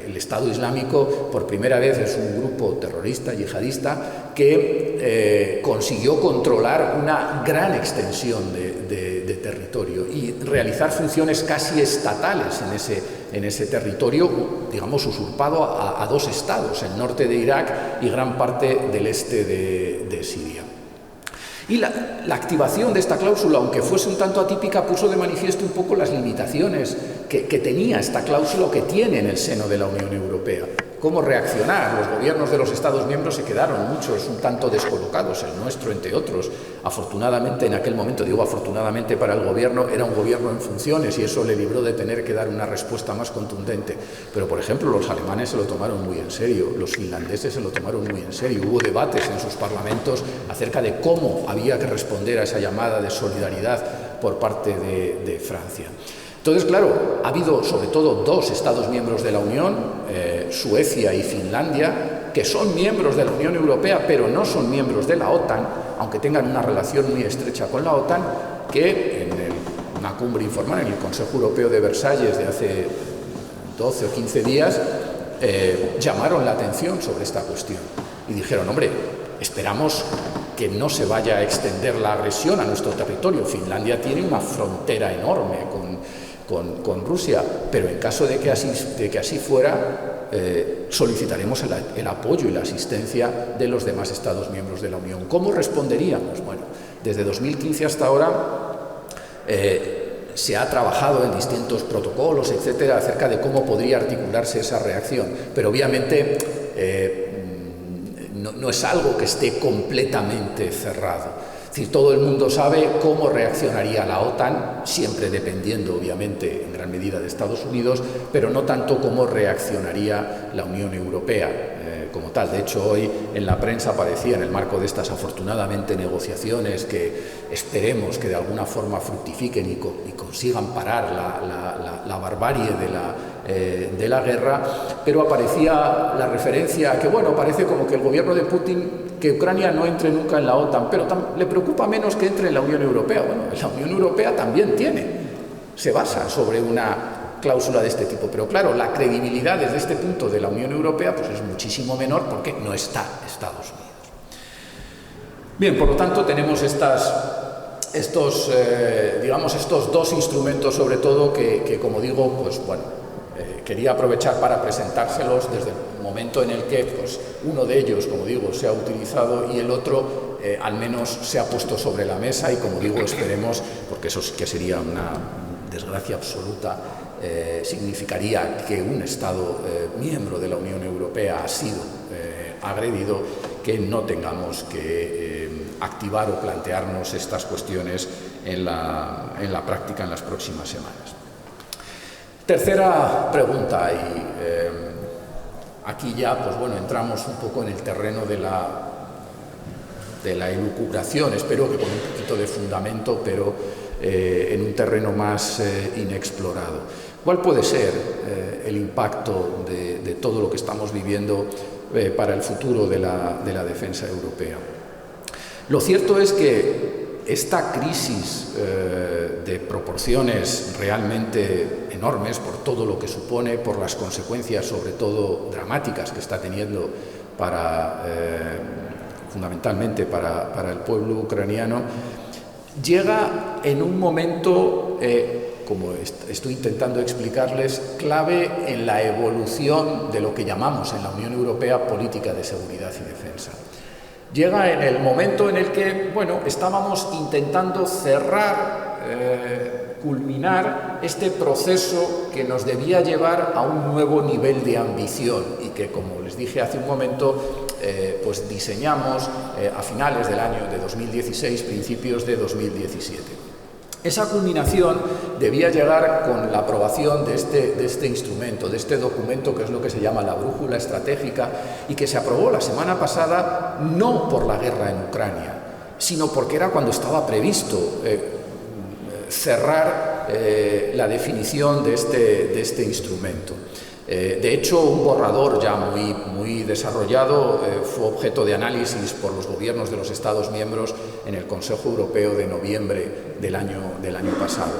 El Estado Islámico, por primera vez, es un grupo terrorista, yihadista, que consiguió controlar una gran extensión de de territorio y realizar funciones casi estatales en ese territorio, digamos, usurpado a dos estados, el norte de Irak y gran parte del este de Siria. Y la activación de esta cláusula, aunque fuese un tanto atípica, puso de manifiesto un poco las limitaciones que tenía esta cláusula o que tiene en el seno de la Unión Europea. ¿Cómo reaccionar? Los gobiernos de los Estados miembros se quedaron muchos un tanto descolocados, el nuestro entre otros. Afortunadamente en aquel momento, digo afortunadamente para el gobierno, era un gobierno en funciones y eso le libró de tener que dar una respuesta más contundente. Pero, por ejemplo, los alemanes se lo tomaron muy en serio, los finlandeses se lo tomaron muy en serio. Hubo debates en sus parlamentos acerca de cómo había que responder a esa llamada de solidaridad por parte de Francia. Entonces, claro, ha habido sobre todo dos Estados miembros de la Unión, Suecia y Finlandia, que son miembros de la Unión Europea, pero no son miembros de la OTAN, aunque tengan una relación muy estrecha con la OTAN, que en una cumbre informal en el Consejo Europeo de Versalles de hace 12 o 15 días llamaron la atención sobre esta cuestión y dijeron, hombre, esperamos que no se vaya a extender la agresión a nuestro territorio. Finlandia tiene una frontera enorme con Rusia, pero en caso de que así fuera, solicitaremos el apoyo y la asistencia de los demás Estados miembros de la Unión. ¿Cómo responderíamos? Bueno, desde 2015 hasta ahora se ha trabajado en distintos protocolos, etcétera, acerca de cómo podría articularse esa reacción, pero obviamente no es algo que esté completamente cerrado. Es decir, todo el mundo sabe cómo reaccionaría la OTAN, siempre dependiendo, obviamente, en gran medida de Estados Unidos, pero no tanto cómo reaccionaría la Unión Europea como tal. De hecho, hoy en la prensa aparecía, en el marco de estas afortunadamente negociaciones que esperemos que de alguna forma fructifiquen y consigan parar la barbarie de la guerra, pero aparecía la referencia a que, bueno, parece como que el gobierno de Putin, que Ucrania no entre nunca en la OTAN, pero le preocupa menos que entre en la Unión Europea. Bueno, la Unión Europea también se basa sobre una cláusula de este tipo, pero claro, la credibilidad desde este punto de la Unión Europea pues es muchísimo menor porque no está Estados Unidos. Bien, por lo tanto tenemos estos dos instrumentos sobre todo que como digo, pues bueno, quería aprovechar para presentárselos desde el momento en el que pues, uno de ellos, como digo, se ha utilizado y el otro al menos se ha puesto sobre la mesa y, como digo, esperemos, porque eso sí que sería una desgracia absoluta, significaría que un Estado miembro de la Unión Europea ha sido agredido, que no tengamos que activar o plantearnos estas cuestiones en la práctica en las próximas semanas. Tercera pregunta, y aquí ya pues bueno, entramos un poco en el terreno de la elucubración, espero que con un poquito de fundamento, pero en un terreno más inexplorado. ¿Cuál puede ser el impacto de todo lo que estamos viviendo para el futuro de la defensa europea? Lo cierto es que esta crisis de proporciones realmente enormes por todo lo que supone, por las consecuencias sobre todo dramáticas que está teniendo fundamentalmente para el pueblo ucraniano, llega en un momento, como estoy intentando explicarles, clave en la evolución de lo que llamamos en la Unión Europea política de seguridad y defensa. Llega en el momento en el que, bueno, estábamos intentando cerrar, culminar este proceso que nos debía llevar a un nuevo nivel de ambición y que, como les dije hace un momento, pues diseñamos a finales del año de 2016, principios de 2017. Esa culminación debía llegar con la aprobación de este instrumento, de este documento que es lo que se llama la brújula estratégica y que se aprobó la semana pasada no por la guerra en Ucrania, sino porque era cuando estaba previsto cerrar la definición de este instrumento. De hecho, un borrador ya muy desarrollado fue objeto de análisis por los gobiernos de los Estados miembros en el Consejo Europeo de noviembre del año pasado.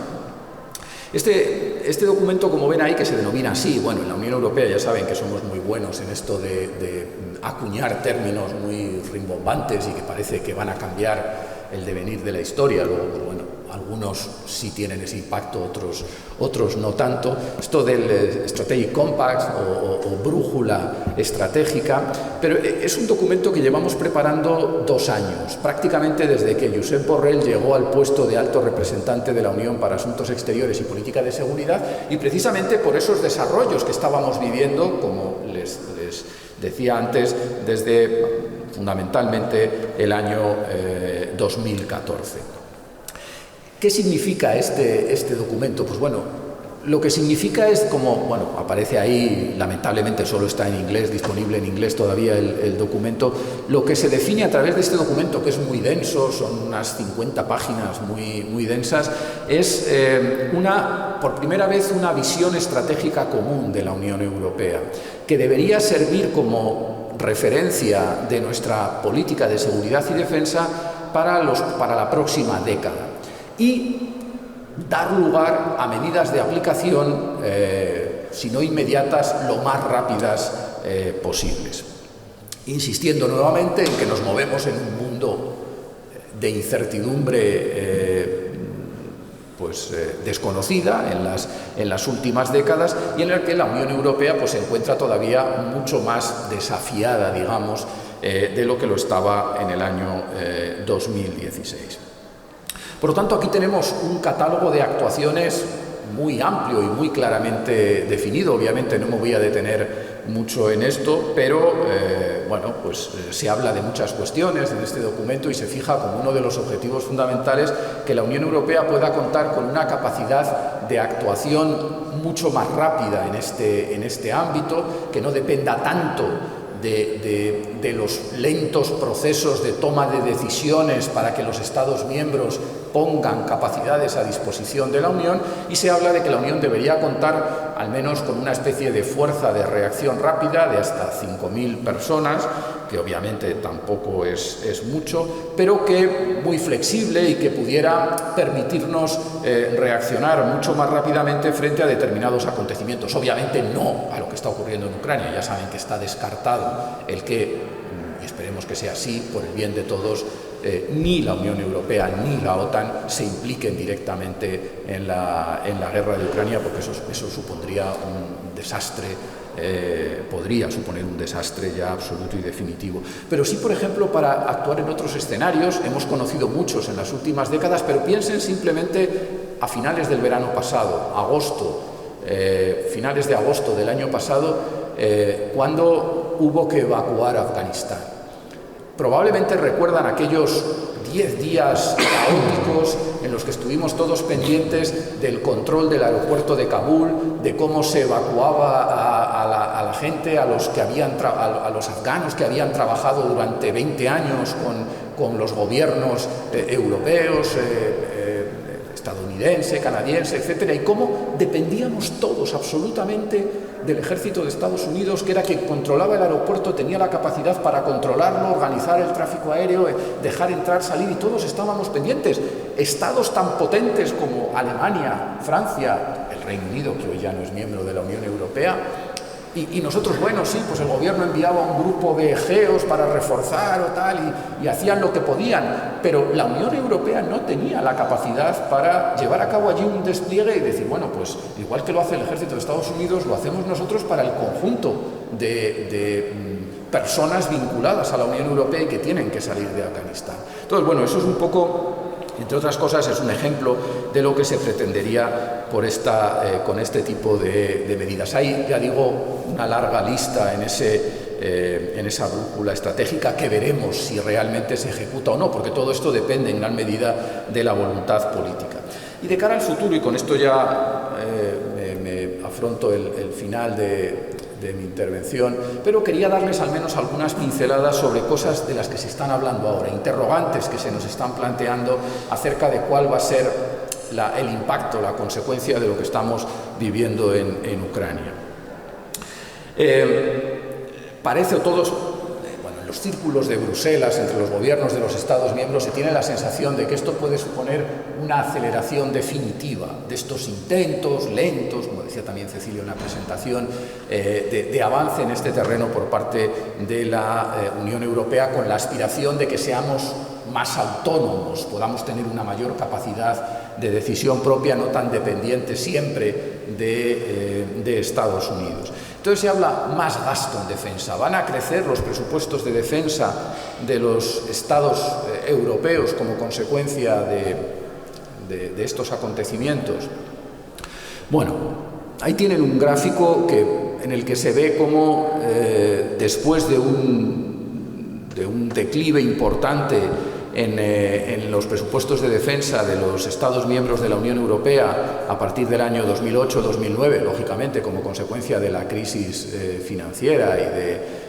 Este documento, como ven ahí, que se denomina así, bueno, en la Unión Europea ya saben que somos muy buenos en esto de acuñar términos muy rimbombantes y que parece que van a cambiar el devenir de la historia. Luego, pues bueno, algunos sí tienen ese impacto, otros no tanto. Esto del Strategic Compact o brújula estratégica, pero es un documento que llevamos preparando 2 años, prácticamente desde que Josep Borrell llegó al puesto de alto representante de la Unión para Asuntos Exteriores y Política de Seguridad, y precisamente por esos desarrollos que estábamos viviendo, como les decía antes, desde fundamentalmente el año 2014. ¿Qué significa este documento? Pues bueno, lo que significa es como, bueno, aparece ahí, lamentablemente solo está en inglés, disponible en inglés todavía el documento. Lo que se define a través de este documento, que es muy denso, son unas 50 páginas muy densas, es por primera vez una visión estratégica común de la Unión Europea, que debería servir como referencia de nuestra política de seguridad y defensa para la próxima década, y dar lugar a medidas de aplicación, si no inmediatas, lo más rápidas posibles. Insistiendo nuevamente en que nos movemos en un mundo de incertidumbre desconocida en las últimas décadas, y en el que la Unión Europea se encuentra todavía mucho más desafiada, digamos, de lo que lo estaba en el año 2016. Por lo tanto, aquí tenemos un catálogo de actuaciones muy amplio y muy claramente definido. Obviamente no me voy a detener mucho en esto, pero se habla de muchas cuestiones en este documento y se fija como uno de los objetivos fundamentales que la Unión Europea pueda contar con una capacidad de actuación mucho más rápida en este ámbito, que no dependa tanto de los lentos procesos de toma de decisiones para que los Estados miembros pongan capacidades a disposición de la Unión, y se habla de que la Unión debería contar al menos con una especie de fuerza de reacción rápida de hasta 5.000 personas, que obviamente tampoco es mucho, pero que muy flexible y que pudiera permitirnos reaccionar mucho más rápidamente frente a determinados acontecimientos. Obviamente no a lo que está ocurriendo en Ucrania. Ya saben que está descartado el que, y esperemos que sea así, por el bien de todos, ni la Unión Europea ni la OTAN se impliquen directamente en la guerra de Ucrania, porque eso supondría un desastre, podría suponer un desastre ya absoluto y definitivo. Pero sí, por ejemplo, para actuar en otros escenarios, hemos conocido muchos en las últimas décadas, pero piensen simplemente a finales del verano pasado, finales de agosto del año pasado, cuando hubo que evacuar Afganistán. Probablemente recuerdan aquellos 10 días caóticos en los que estuvimos todos pendientes del control del aeropuerto de Kabul, de cómo se evacuaba a la gente, a los afganos que habían trabajado durante 20 años con los gobiernos europeos, estadounidense, canadiense, etcétera, y cómo dependíamos todos absolutamente del ejército de Estados Unidos, que era quien controlaba el aeropuerto, tenía la capacidad para controlarlo, organizar el tráfico aéreo, dejar entrar, salir, y todos estábamos pendientes. Estados tan potentes como Alemania, Francia, el Reino Unido, que hoy ya no es miembro de la Unión Europea, y nosotros, bueno, sí, pues el gobierno enviaba un grupo de egeos para reforzar o tal, y hacían lo que podían, pero la Unión Europea no tenía la capacidad para llevar a cabo allí un despliegue y decir, bueno, pues igual que lo hace el ejército de Estados Unidos, lo hacemos nosotros para el conjunto de personas vinculadas a la Unión Europea y que tienen que salir de Afganistán. Entonces, bueno, eso es un poco, entre otras cosas, es un ejemplo de lo que se pretendería con este tipo de medidas. Hay, ya digo, una larga lista en esa brújula estratégica, que veremos si realmente se ejecuta o no, porque todo esto depende en gran medida de la voluntad política. Y de cara al futuro, y con esto ya me afronto el final de mi intervención, pero quería darles al menos algunas pinceladas sobre cosas de las que se están hablando ahora, interrogantes que se nos están planteando acerca de cuál va a ser el impacto, la consecuencia de lo que estamos viviendo en Ucrania. Parece, o todos, en los círculos de Bruselas, entre los gobiernos de los Estados miembros, se tiene la sensación de que esto puede suponer una aceleración definitiva de estos intentos lentos, como decía también Cecilio en la presentación, de avance en este terreno por parte de la Unión Europea, con la aspiración de que seamos más autónomos, podamos tener una mayor capacidad de decisión propia, no tan dependiente siempre de Estados Unidos. Entonces se habla más gasto en defensa. ¿Van a crecer los presupuestos de defensa de los Estados europeos como consecuencia de estos acontecimientos? Bueno, ahí tienen un gráfico en el que se ve cómo después de un declive importante en los presupuestos de defensa de los Estados miembros de la Unión Europea a partir del año 2008-2009, lógicamente como consecuencia de la crisis financiera y de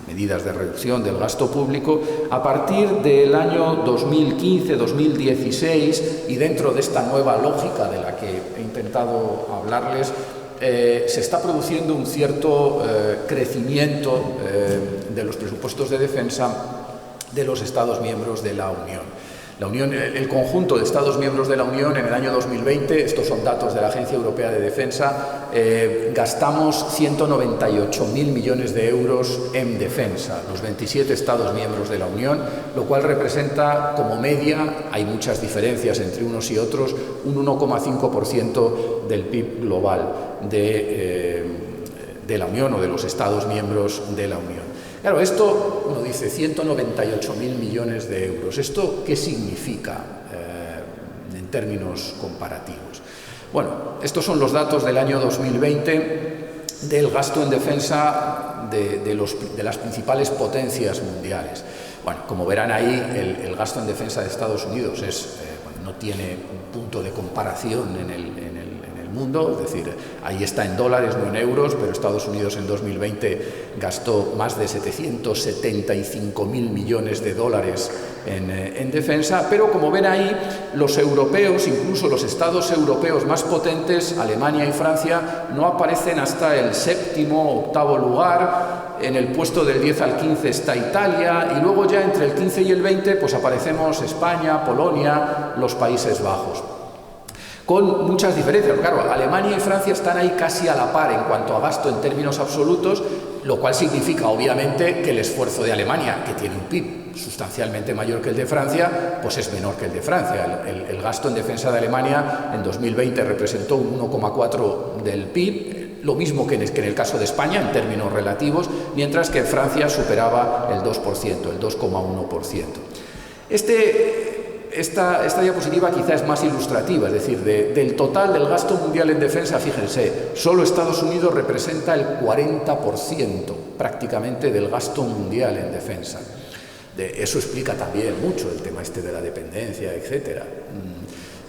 medidas de reducción del gasto público, a partir del año 2015-2016 y dentro de esta nueva lógica de la que he intentado hablarles, se está produciendo un cierto crecimiento de los presupuestos de defensa de los Estados miembros de la Unión. El conjunto de Estados miembros de la Unión en el año 2020, estos son datos de la Agencia Europea de Defensa, gastamos 198.000 millones de euros en defensa, los 27 Estados miembros de la Unión, lo cual representa como media, hay muchas diferencias entre unos y otros, un 1,5% del PIB global de la Unión o de los Estados miembros de la Unión. Claro, esto, uno dice 198.000 millones de euros. ¿Esto qué significa en términos comparativos? Bueno, estos son los datos del año 2020 del gasto en defensa de las principales potencias mundiales. Bueno, como verán ahí, el gasto en defensa de Estados Unidos no tiene un punto de comparación en el mundo, es decir, ahí está en dólares, no en euros, pero Estados Unidos en 2020 gastó más de 775.000 millones de dólares en defensa, pero como ven ahí, los europeos, incluso los estados europeos más potentes, Alemania y Francia, no aparecen hasta el séptimo o octavo lugar. En el puesto del 10 al 15 está Italia, y luego ya entre el 15 y el 20 pues aparecemos España, Polonia, los Países Bajos, con muchas diferencias. Claro, Alemania y Francia están ahí casi a la par en cuanto a gasto en términos absolutos, lo cual significa obviamente que el esfuerzo de Alemania, que tiene un PIB sustancialmente mayor que el de Francia, pues es menor que el de Francia. El gasto en defensa de Alemania en 2020 representó un 1,4% del PIB, lo mismo que en el caso de España en términos relativos, mientras que en Francia superaba el 2%, el 2,1%. Esta diapositiva quizá es más ilustrativa, es decir, del total del gasto mundial en defensa, fíjense, solo Estados Unidos representa el 40% prácticamente del gasto mundial en defensa. Eso explica también mucho el tema de la dependencia, etc.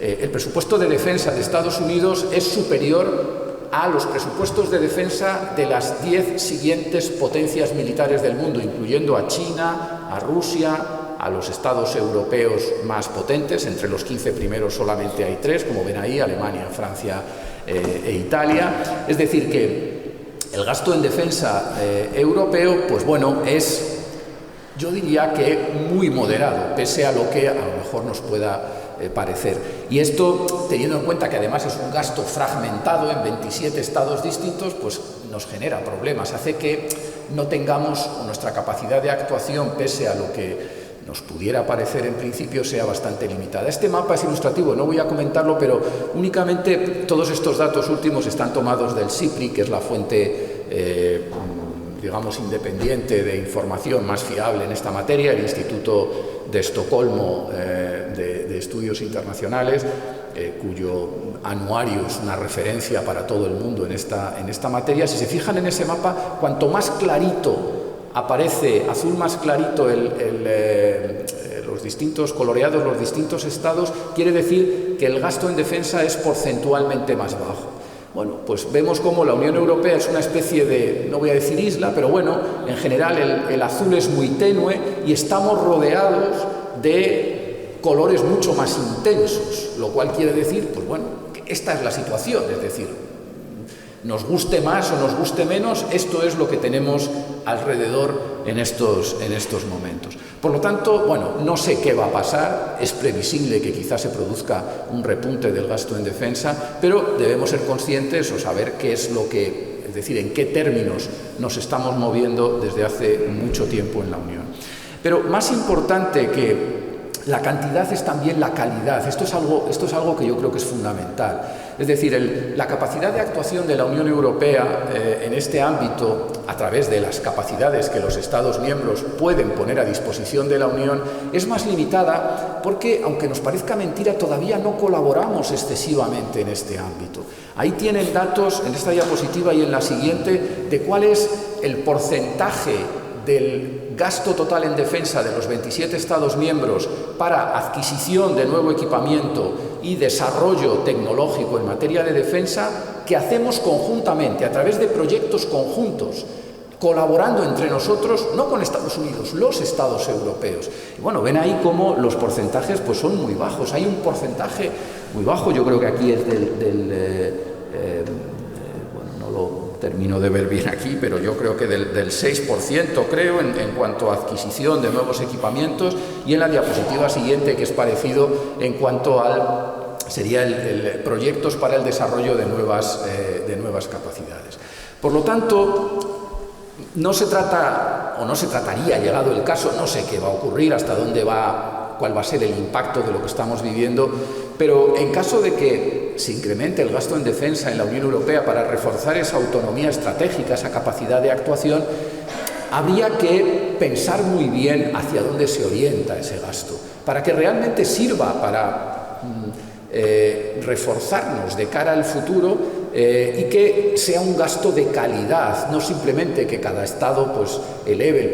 El presupuesto de defensa de Estados Unidos es superior a los presupuestos de defensa de las 10 siguientes potencias militares del mundo, incluyendo a China, a Rusia, a los estados europeos más potentes. Entre los 15 primeros solamente hay 3, como ven ahí, Alemania, Francia e Italia. Es decir, que el gasto en defensa europeo, pues bueno, es, yo diría que muy moderado, pese a lo que a lo mejor nos pueda parecer. Y esto, teniendo en cuenta que además es un gasto fragmentado en 27 estados distintos, pues nos genera problemas, hace que no tengamos nuestra capacidad de actuación, pese a lo que nos pudiera parecer en principio, sea bastante limitada. Este mapa es ilustrativo, no voy a comentarlo, pero únicamente todos estos datos últimos están tomados del SIPRI, que es la fuente, digamos, independiente de información más fiable en esta materia, el Instituto de Estocolmo de Estudios Internacionales, cuyo anuario es una referencia para todo el mundo en esta materia. Si se fijan en ese mapa, cuanto más clarito aparece, azul más clarito, los distintos coloreados, los distintos estados, quiere decir que el gasto en defensa es porcentualmente más bajo. Bueno, pues vemos cómo la Unión Europea es una especie de, no voy a decir isla, pero bueno, en general el azul es muy tenue y estamos rodeados de colores mucho más intensos, lo cual quiere decir, pues bueno, que esta es la situación, es decir, nos guste más o nos guste menos, esto es lo que tenemos alrededor en estos momentos. Por lo tanto, bueno, no sé qué va a pasar, es previsible que quizás se produzca un repunte del gasto en defensa, pero debemos ser conscientes o saber qué es lo que, es decir, en qué términos nos estamos moviendo desde hace mucho tiempo en la Unión. Pero más importante la cantidad es también la calidad. Esto es algo que yo creo que es fundamental. Es decir, la capacidad de actuación de la Unión Europea en este ámbito, a través de las capacidades que los Estados miembros pueden poner a disposición de la Unión, es más limitada porque, aunque nos parezca mentira, todavía no colaboramos excesivamente en este ámbito. Ahí tienen datos, en esta diapositiva y en la siguiente, de cuál es el porcentaje del gasto total en defensa de los 27 Estados miembros para adquisición de nuevo equipamiento y desarrollo tecnológico en materia de defensa que hacemos conjuntamente, a través de proyectos conjuntos, colaborando entre nosotros, no con Estados Unidos, los Estados europeos. Y bueno, ven ahí cómo los porcentajes pues son muy bajos. Hay un porcentaje muy bajo, yo creo que aquí es bueno, no lo termino de ver bien aquí, pero yo creo que del 6%, creo, en cuanto a adquisición de nuevos equipamientos, y en la diapositiva siguiente, que es parecido en cuanto al sería el proyectos para el desarrollo de nuevas capacidades. Por lo tanto, no se trata, o no se trataría, llegado el caso, no sé qué va a ocurrir, hasta dónde cuál va a ser el impacto de lo que estamos viviendo, pero en caso de que se incremente el gasto en defensa en la Unión Europea para reforzar esa autonomía estratégica, esa capacidad de actuación, habría que pensar muy bien hacia dónde se orienta ese gasto, para que realmente sirva para reforzarnos de cara al futuro y que sea un gasto de calidad, no simplemente que cada Estado pues eleve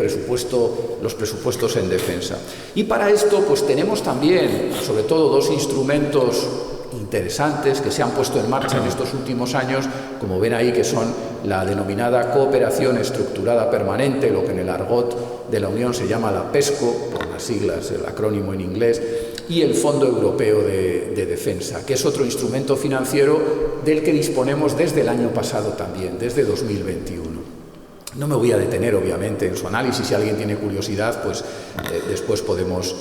los presupuestos en defensa. Y para esto pues tenemos también, sobre todo, dos instrumentos interesantes que se han puesto en marcha en estos últimos años, como ven ahí, que son la denominada cooperación estructurada permanente, lo que en el argot de la Unión se llama la PESCO, por las siglas, el acrónimo en inglés, y el Fondo Europeo de Defensa, que es otro instrumento financiero del que disponemos desde el año pasado también, desde 2021. No me voy a detener, obviamente, en su análisis. Si alguien tiene curiosidad, pues después podemos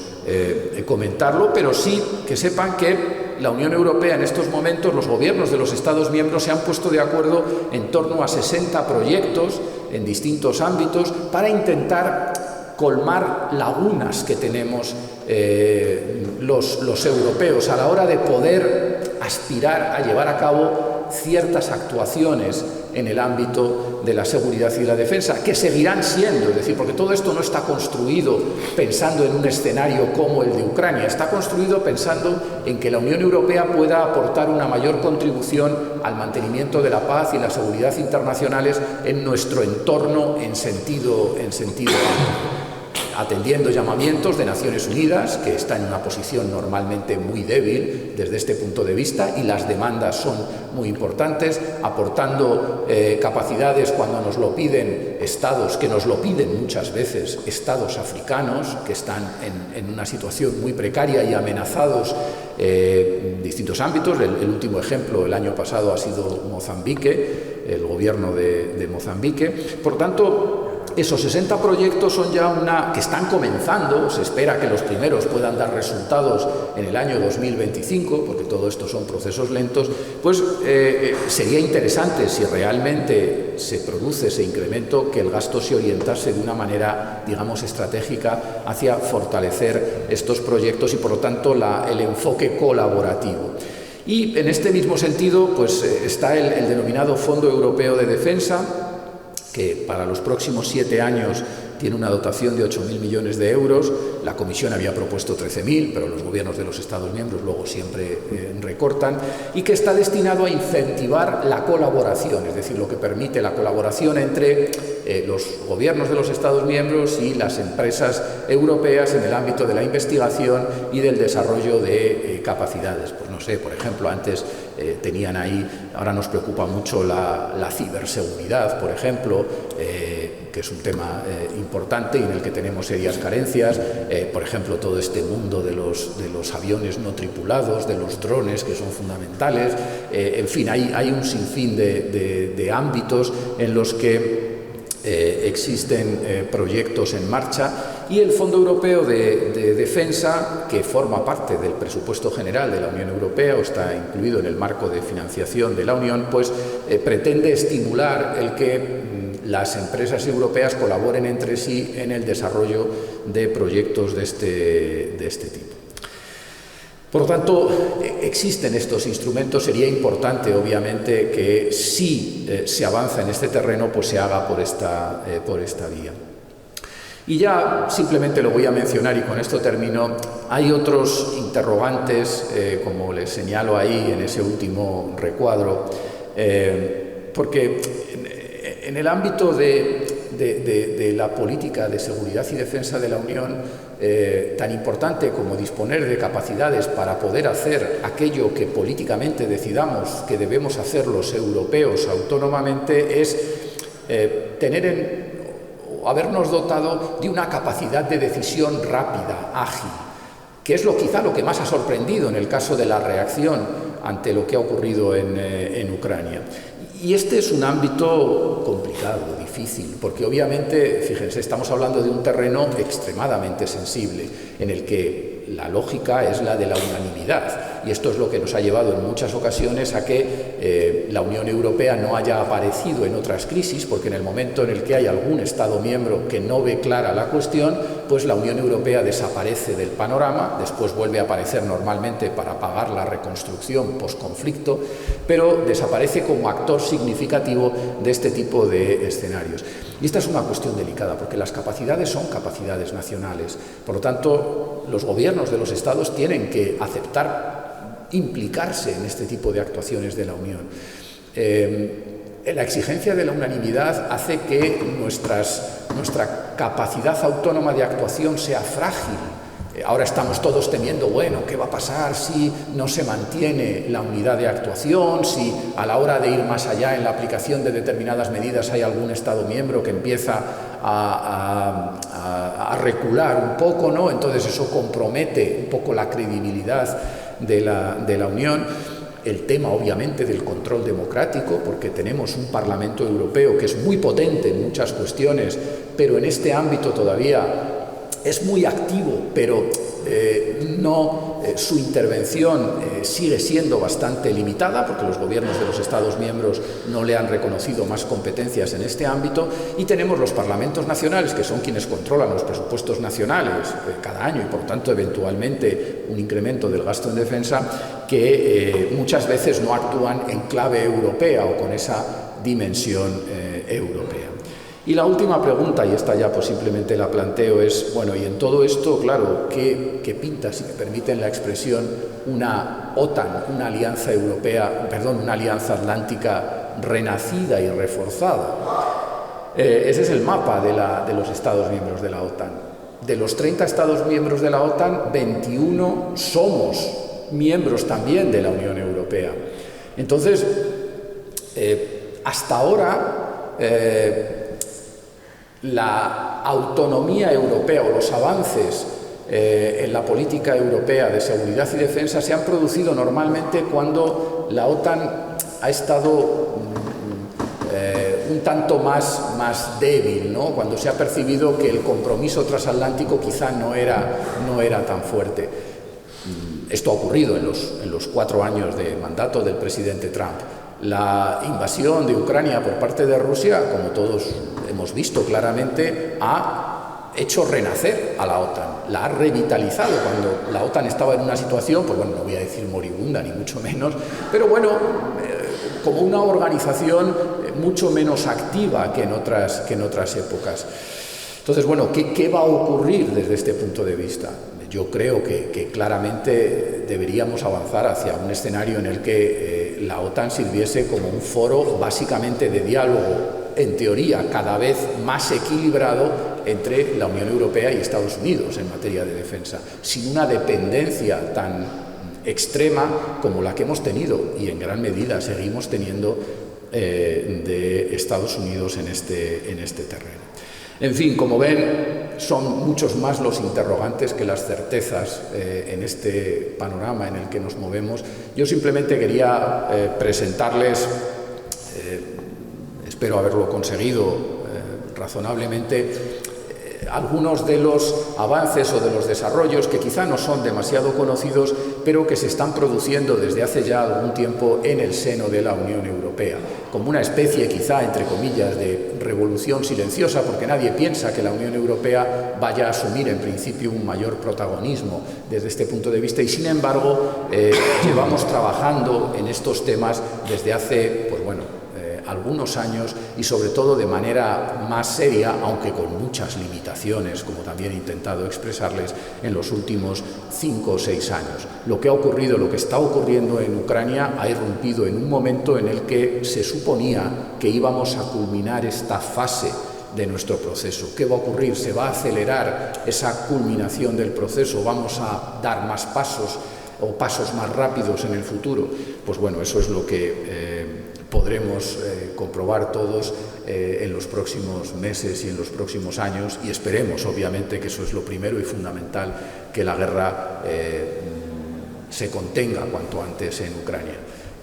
comentarlo, pero sí que sepan que la Unión Europea en estos momentos, los gobiernos de los Estados miembros se han puesto de acuerdo en torno a 60 proyectos en distintos ámbitos para intentar colmar lagunas que tenemos los europeos a la hora de poder aspirar a llevar a cabo ciertas actuaciones en el ámbito de la seguridad y la defensa, que seguirán siendo, es decir, porque todo esto no está construido pensando en un escenario como el de Ucrania, está construido pensando en que la Unión Europea pueda aportar una mayor contribución al mantenimiento de la paz y la seguridad internacionales en nuestro entorno en sentido amplio, atendiendo llamamientos de Naciones Unidas, que está en una posición normalmente muy débil desde este punto de vista, y las demandas son muy importantes, aportando capacidades cuando nos lo piden estados, que nos lo piden muchas veces, estados africanos, que están en una situación muy precaria y amenazados en distintos ámbitos. El último ejemplo, el año pasado, ha sido Mozambique, el gobierno de Mozambique. Por tanto, esos 60 proyectos son ya que están comenzando. Se espera que los primeros puedan dar resultados en el año 2025, porque todo esto son procesos lentos. Pues sería interesante, si realmente se produce ese incremento, que el gasto se orientase de una manera, digamos, estratégica hacia fortalecer estos proyectos y, por lo tanto, el enfoque colaborativo. Y en este mismo sentido, pues está el denominado Fondo Europeo de Defensa, que para los próximos 7 años tiene una dotación de 8.000 millones de euros. La Comisión había propuesto 13.000, pero los gobiernos de los Estados miembros luego siempre recortan, y que está destinado a incentivar la colaboración, es decir, lo que permite la colaboración entre los gobiernos de los Estados miembros y las empresas europeas en el ámbito de la investigación y del desarrollo de capacidades. Pues no sé, por ejemplo, antes tenían ahí, ahora nos preocupa mucho la ciberseguridad, por ejemplo, que es un tema importante y en el que tenemos serias carencias. Por ejemplo, todo este mundo de los aviones no tripulados, de los drones, que son fundamentales. En fin, hay un sinfín de ámbitos en los que existen proyectos en marcha, y el Fondo Europeo de Defensa, que forma parte del presupuesto general de la Unión Europea o está incluido en el marco de financiación de la Unión, pues pretende estimular el que las empresas europeas colaboren entre sí en el desarrollo de proyectos de este tipo. Por lo tanto, existen estos instrumentos. Sería importante, obviamente, que si se avanza en este terreno, pues se haga por esta vía. Y ya simplemente lo voy a mencionar y con esto termino. Hay otros interrogantes, como les señalo ahí en ese último recuadro, porque en el ámbito de la política de seguridad y defensa de la Unión, tan importante como disponer de capacidades para poder hacer aquello que políticamente decidamos que debemos hacer los europeos autónomamente, es habernos dotado de una capacidad de decisión rápida, ágil, que es quizá lo que más ha sorprendido en el caso de la reacción ante lo que ha ocurrido en Ucrania. Y este es un ámbito complicado, difícil, porque obviamente, fíjense, estamos hablando de un terreno extremadamente sensible, en el que la lógica es la de la unanimidad, y esto es lo que nos ha llevado en muchas ocasiones a que la Unión Europea no haya aparecido en otras crisis, porque en el momento en el que hay algún Estado miembro que no ve clara la cuestión, pues la Unión Europea desaparece del panorama, después vuelve a aparecer normalmente para pagar la reconstrucción posconflicto, pero desaparece como actor significativo de este tipo de escenarios. Y esta es una cuestión delicada, porque las capacidades son capacidades nacionales. Por lo tanto, los gobiernos de los Estados tienen que aceptar implicarse en este tipo de actuaciones de la Unión. La exigencia de la unanimidad hace que nuestra capacidad autónoma de actuación sea frágil. Ahora estamos todos temiendo, bueno, ¿qué va a pasar si no se mantiene la unidad de actuación? Si a la hora de ir más allá en la aplicación de determinadas medidas hay algún Estado miembro que empieza a recular un poco, ¿no? Entonces eso compromete un poco la credibilidad de la Unión. El tema, obviamente, del control democrático, porque tenemos un Parlamento Europeo que es muy potente en muchas cuestiones, pero en este ámbito todavía es muy activo, pero su intervención sigue siendo bastante limitada, porque los gobiernos de los Estados miembros no le han reconocido más competencias en este ámbito, y tenemos los parlamentos nacionales, que son quienes controlan los presupuestos nacionales cada año y, por tanto, eventualmente un incremento del gasto en defensa, que muchas veces no actúan en clave europea o con esa dimensión europea. Y la última pregunta, y esta ya pues simplemente la planteo, es, bueno, y en todo esto, claro, ¿qué pinta, si me permiten la expresión, una OTAN, una alianza europea, perdón, una alianza atlántica renacida y reforzada? Ese es el mapa de los Estados miembros de la OTAN. De los 30 Estados miembros de la OTAN, 21 somos miembros también de la Unión Europea. Entonces, hasta ahora, la autonomía europea o los avances en la política europea de seguridad y defensa se han producido normalmente cuando la OTAN ha estado un tanto más débil, ¿no? Cuando se ha percibido que el compromiso transatlántico quizá no era tan fuerte. Esto ha ocurrido en los 4 años de mandato del presidente Trump. La invasión de Ucrania por parte de Rusia, como todos hemos visto claramente, ha hecho renacer a la OTAN, la ha revitalizado cuando la OTAN estaba en una situación, pues bueno, no voy a decir moribunda ni mucho menos, pero bueno, como una organización mucho menos activa que en otras épocas. Entonces, bueno, ¿qué va a ocurrir desde este punto de vista? Yo creo que claramente deberíamos avanzar hacia un escenario en el que la OTAN sirviese como un foro básicamente de diálogo, en teoría cada vez más equilibrado entre la Unión Europea y Estados Unidos en materia de defensa, sin una dependencia tan extrema como la que hemos tenido y en gran medida seguimos teniendo de Estados Unidos en este terreno. En fin, como ven, son muchos más los interrogantes que las certezas en este panorama en el que nos movemos. Yo simplemente quería presentarles, espero haberlo conseguido razonablemente, algunos de los avances o de los desarrollos que quizá no son demasiado conocidos, pero que se están produciendo desde hace ya algún tiempo en el seno de la Unión Europea, como una especie quizá, entre comillas, de revolución silenciosa, porque nadie piensa que la Unión Europea vaya a asumir en principio un mayor protagonismo desde este punto de vista, y sin embargo llevamos trabajando en estos temas desde hace, pues bueno, algunos años, y sobre todo de manera más seria, aunque con muchas limitaciones, como también he intentado expresarles, en los últimos 5 o 6 años. Lo que ha ocurrido, lo que está ocurriendo en Ucrania ha irrumpido en un momento en el que se suponía que íbamos a culminar esta fase de nuestro proceso. ¿Qué va a ocurrir? ¿Se va a acelerar esa culminación del proceso? ¿Vamos a dar más pasos o pasos más rápidos en el futuro? Pues bueno, eso es lo que podremos comprobar todos en los próximos meses y en los próximos años, y esperemos, obviamente, que eso es lo primero y fundamental, que la guerra se contenga cuanto antes en Ucrania.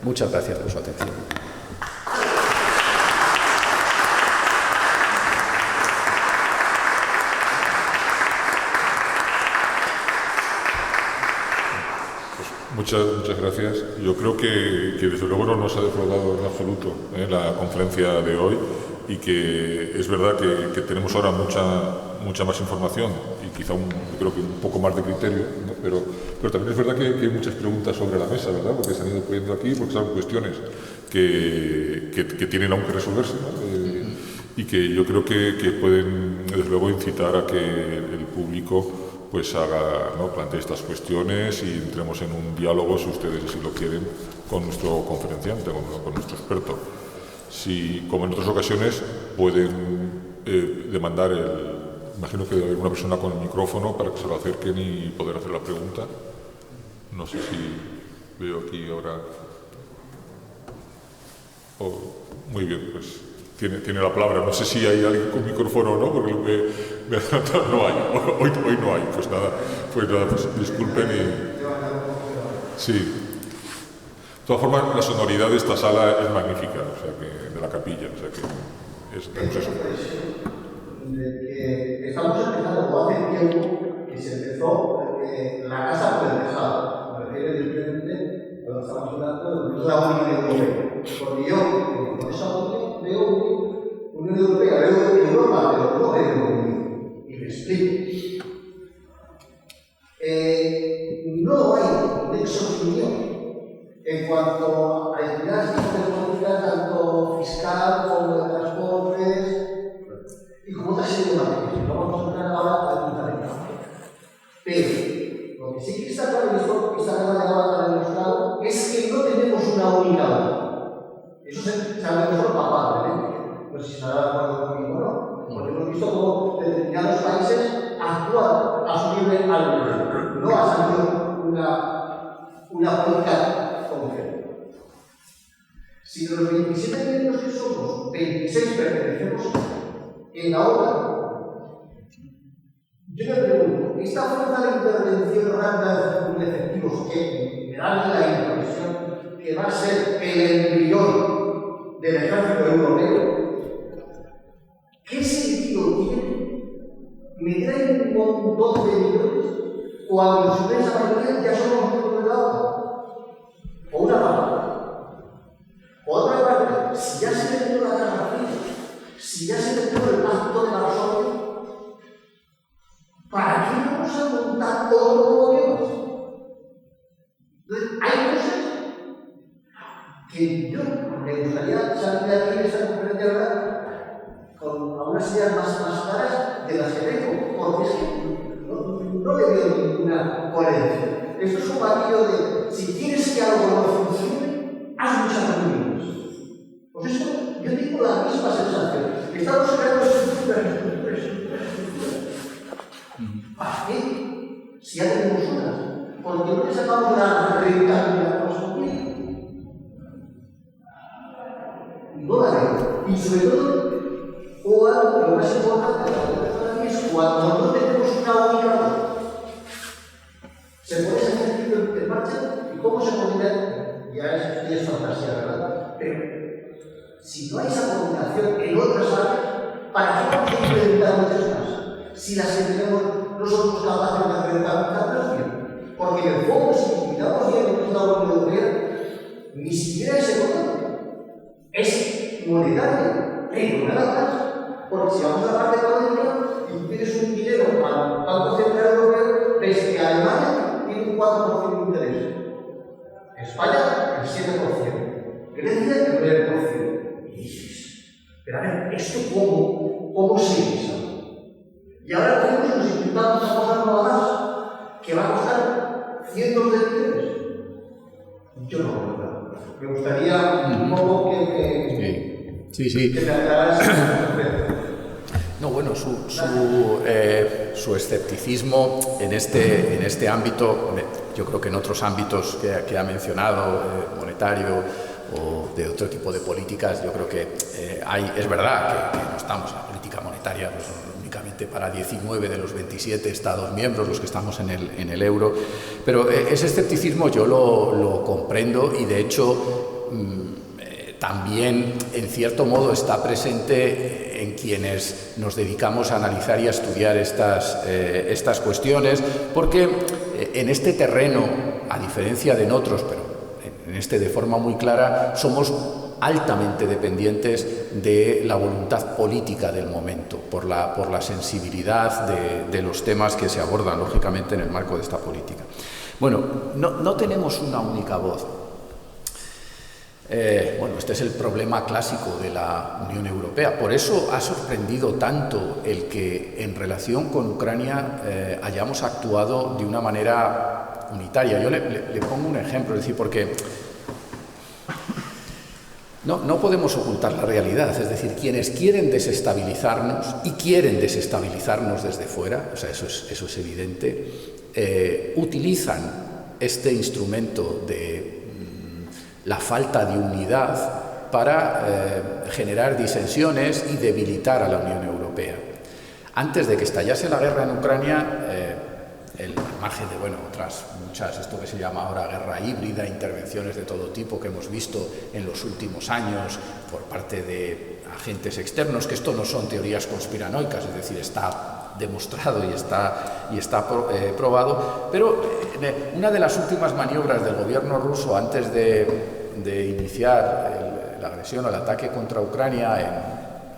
Muchas gracias por su atención. Muchas gracias. Yo creo que desde luego no nos ha defraudado en absoluto la conferencia de hoy, y que es verdad que tenemos ahora mucha más información y quizá creo que un poco más de criterio, ¿no? Pero también es verdad que hay muchas preguntas sobre la mesa, ¿verdad? Porque se han ido poniendo aquí, porque son cuestiones que tienen aún que resolverse, ¿no? Y que yo creo que pueden desde luego incitar a que el público pues plantee estas cuestiones y entremos en un diálogo, si ustedes así lo quieren, con nuestro conferenciante, con nuestro experto. Si, como en otras ocasiones, pueden demandar imagino que hay alguna persona con el micrófono para que se lo acerquen y poder hacer la pregunta. No sé si veo aquí ahora. Muy bien, pues tiene la palabra. No sé si hay alguien con micrófono o no, porque me no hay. Hoy no hay. Pues nada, pues disculpen y... Sí. De todas formas, la sonoridad de esta sala es magnífica, o sea que, de la capilla, o sea que tenemos eso. Estamos empezando, como hace tiempo que se empezó la casa por el tejado. Me refiero evidentemente cuando estamos hablando de la Unión Europea. Porque yo, con esa Unión, veo Unión Europea, veo Europa, pero no veo Unión. Y me explico. No hay nexo de unión en cuanto a entidades políticas, tanto fiscal como de transportes y como otra serie de materias. No vamos a entrar ahora a la punta. Pero lo que sí que está claro, y esto esta semana ya lo demostrado, es que no tenemos una única ley. Eso se ha demostrado papablemente. No sé si se hará de acuerdo conmigo o no, porque hemos visto cómo determinados países actúan a su nivel al nivel. No ha salido una política concreta. Si de los 27 miembros que somos, 26 pertenecemos en la OTAN, yo me pregunto, esta fuerza de intervención rápida de efectivos que me da la impresión que va a ser el embrión del ejército europeo, ¿qué sentido tiene meter un montón de millones cuando su inmensa mayoría ya somos miembros de la OTAN? O una parte. Otra parte, si ya se metió la Guerra Fría, si ya se metió el pacto de Varsovia, ¿para qué vamos a montar otro gobierno? Hay cosas que yo me gustaría salir de aquí de esta conferencia con algunas ideas más claras de las que tengo, porque es que no le veo ninguna coherencia. Esto es como aquello de, si quieres que algo no funcione, haz muchas reuniones. Pues esto, yo tengo la misma sensación. Estamos creando estructuras. ¿Para qué? Si ya tenemos unas. Porque no le sacamos la rentabilidad posible. No la veo. Y sobre todo, o algo que lo más importante para mí es cuando no tenemos una única voz. Se pone ese ejercicio en marcha y cómo se coordina, ya es fantasía, ¿verdad? Pero si no hay esa coordinación en otras áreas, ¿para qué vamos a implementar muchas más? si las tenemos nosotros capaces de enfrentarnos bien. Porque en el fondo, si limitamos bien lo que es la Unión Europea, ni siquiera es económica, es monetaria, pero nada más. Porque si vamos a la parte económica y tú tienes un dinero al Banco Central Europeo, ves que Alemania tiene un 4% de interés, España el 7%, Grecia el 9%. Y dices, pero a ver, ¿esto cómo se hizo? Y ahora tenemos nos inventamos una cosa nueva más que va a costar cientos de millones. Yo no lo veo. Me gustaría un poco que me aclararas. No, bueno, su escepticismo en este ámbito, yo creo que en otros ámbitos que ha mencionado, monetario o de otro tipo de políticas, yo creo que es verdad que no estamos en la política monetaria pues, únicamente para 19 de los 27 Estados miembros, los que estamos en el euro, pero ese escepticismo yo lo comprendo y de hecho también en cierto modo está presente en quienes nos dedicamos a analizar y a estudiar estas cuestiones, porque en este terreno, a diferencia de en otros, pero en este de forma muy clara, somos altamente dependientes de la voluntad política del momento, por la sensibilidad de los temas que se abordan, lógicamente, en el marco de esta política. Bueno, no tenemos una única voz. Bueno, este es el problema clásico de la Unión Europea. Por eso ha sorprendido tanto el que en relación con Ucrania hayamos actuado de una manera unitaria. Yo le pongo un ejemplo, es decir, porque no podemos ocultar la realidad. Es decir, quienes quieren desestabilizarnos y quieren desestabilizarnos desde fuera, o sea, eso es evidente, utilizan este instrumento de la falta de unidad para generar disensiones y debilitar a la Unión Europea. Antes de que estallase la guerra en Ucrania, el margen de, otras muchas, esto que se llama ahora guerra híbrida, intervenciones de todo tipo que hemos visto en los últimos años por parte de agentes externos, que esto no son teorías conspiranoicas, es decir, está demostrado y está probado, pero una de las últimas maniobras del gobierno ruso antes de iniciar la agresión o el ataque contra Ucrania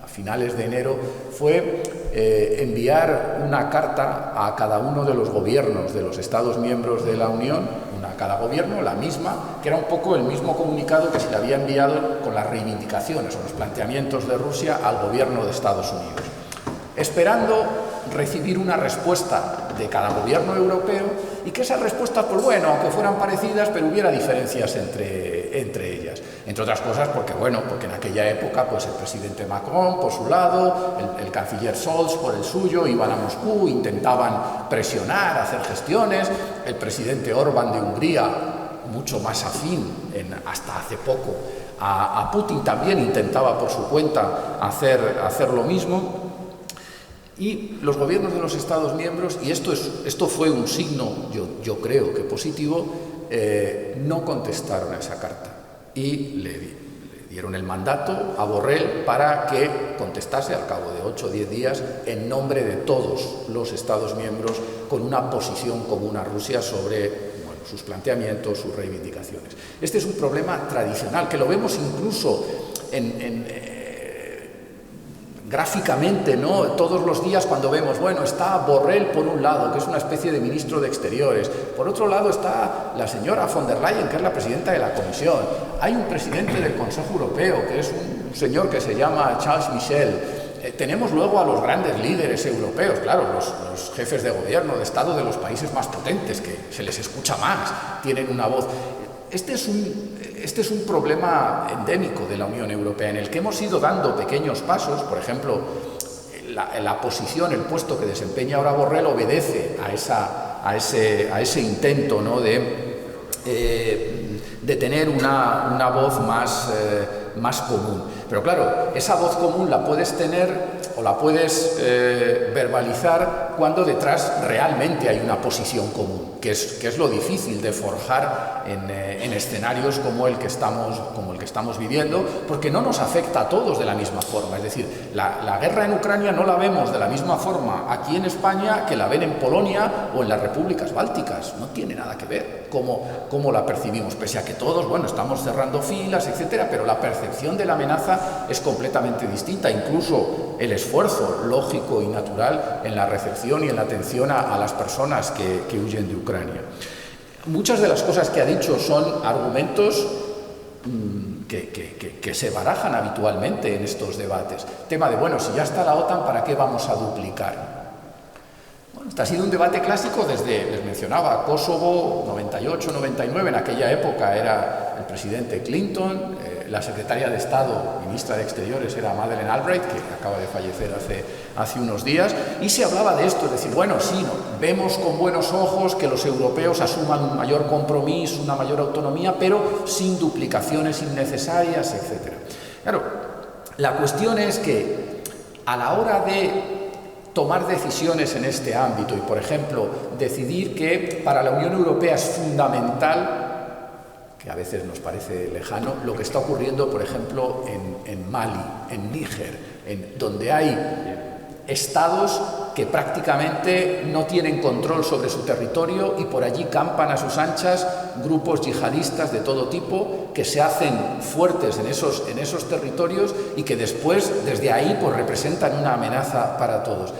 a finales de enero fue enviar una carta a cada uno de los gobiernos de los Estados miembros de la Unión, una a cada gobierno, la misma, que era un poco el mismo comunicado que se le había enviado con las reivindicaciones o los planteamientos de Rusia al gobierno de Estados Unidos, esperando recibir una respuesta de cada gobierno europeo y que esas respuestas, pues bueno, aunque fueran parecidas, pero hubiera diferencias entre ellas. Entre otras cosas porque en aquella época pues el presidente Macron por su lado, el canciller Scholz por el suyo, iban a Moscú, intentaban presionar, hacer gestiones, el presidente Orbán de Hungría, mucho más afín hasta hace poco a Putin, también intentaba por su cuenta hacer lo mismo. Y los gobiernos de los Estados miembros, y esto fue un signo, yo creo que positivo, no contestaron a esa carta y le dieron el mandato a Borrell para que contestase al cabo de 8 o 10 días en nombre de todos los Estados miembros con una posición común a Rusia sobre sus planteamientos, sus reivindicaciones. Este es un problema tradicional que lo vemos incluso gráficamente, ¿no? Todos los días cuando vemos, está Borrell por un lado, que es una especie de ministro de Exteriores, por otro lado está la señora von der Leyen, que es la presidenta de la Comisión, hay un presidente del Consejo Europeo, que es un señor que se llama Charles Michel, tenemos luego a los grandes líderes europeos, claro, los jefes de gobierno, de Estado de los países más potentes, que se les escucha más, tienen una voz. Este es un problema endémico de la Unión Europea, en el que hemos ido dando pequeños pasos. Por ejemplo, la posición, el puesto que desempeña ahora Borrell obedece a ese intento, ¿no?, de tener una voz más común. Pero claro, esa voz común la puedes tener o la puedes verbalizar cuando detrás realmente hay una posición común, que es lo difícil de forjar en escenarios como el que estamos viviendo, porque no nos afecta a todos de la misma forma. Es decir, la guerra en Ucrania no la vemos de la misma forma aquí en España que la ven en Polonia o en las repúblicas bálticas. No tiene nada que ver cómo la percibimos, pese a que todos, bueno, estamos cerrando filas, etcétera, pero la percepción de la amenaza es completamente distinta. Incluso el esfuerzo lógico y natural en la recepción y en la atención a las personas que huyen de Ucrania. Muchas de las cosas que ha dicho son argumentos que se barajan habitualmente en estos debates. Tema de, bueno, si ya está la OTAN, ¿para qué vamos a duplicar? Bueno, este ha sido un debate clásico desde, les mencionaba, Kosovo, 98, 99, en aquella época era el presidente Clinton, la secretaria de Estado, ministra de Exteriores, era Madeleine Albright, que acaba de fallecer hace unos días, y se hablaba de esto, es decir, bueno, sí, no, vemos con buenos ojos que los europeos asuman un mayor compromiso, una mayor autonomía, pero sin duplicaciones innecesarias, etc. Claro, la cuestión es que a la hora de tomar decisiones en este ámbito y, por ejemplo, decidir que para la Unión Europea es fundamental, que a veces nos parece lejano, lo que está ocurriendo, por ejemplo, en Mali, en Níger, donde hay estados que prácticamente no tienen control sobre su territorio y por allí campan a sus anchas grupos yihadistas de todo tipo que se hacen fuertes en esos territorios y que después, desde ahí, pues representan una amenaza para todos.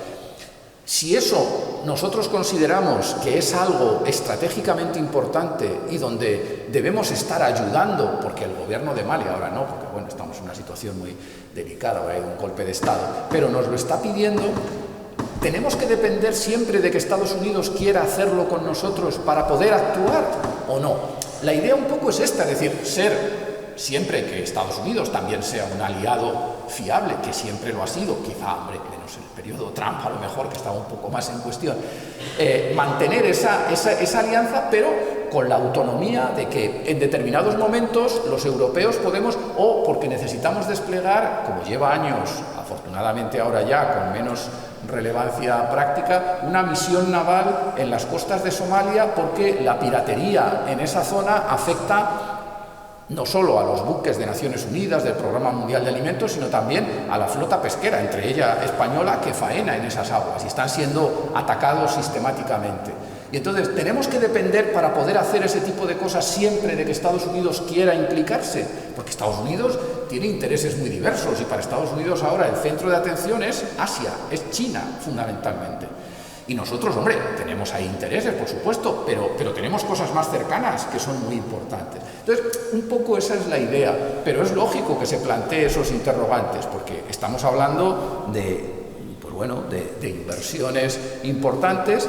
Si eso nosotros consideramos que es algo estratégicamente importante y donde debemos estar ayudando, porque el gobierno de Mali ahora no, porque bueno, estamos en una situación muy delicada, ahora hay un golpe de Estado, pero nos lo está pidiendo, ¿tenemos que depender siempre de que Estados Unidos quiera hacerlo con nosotros para poder actuar o no? La idea un poco es esta, es decir, ser siempre que Estados Unidos también sea un aliado fiable, que siempre lo ha sido, quizá, hombre, menos el periodo Trump a lo mejor, que estaba un poco más en cuestión, mantener esa alianza, pero con la autonomía de que en determinados momentos los europeos podemos, o porque necesitamos desplegar, como lleva años, afortunadamente ahora ya con menos relevancia práctica, una misión naval en las costas de Somalia, porque la piratería en esa zona afecta no solo a los buques de Naciones Unidas, del Programa Mundial de Alimentos, sino también a la flota pesquera, entre ella española, que faena en esas aguas y están siendo atacados sistemáticamente. Y entonces tenemos que depender para poder hacer ese tipo de cosas siempre de que Estados Unidos quiera implicarse, porque Estados Unidos tiene intereses muy diversos y para Estados Unidos ahora el centro de atención es Asia, es China fundamentalmente. Y nosotros, hombre, tenemos ahí intereses, por supuesto, pero tenemos cosas más cercanas que son muy importantes. Entonces, un poco esa es la idea, pero es lógico que se plantee esos interrogantes, porque estamos hablando de inversiones importantes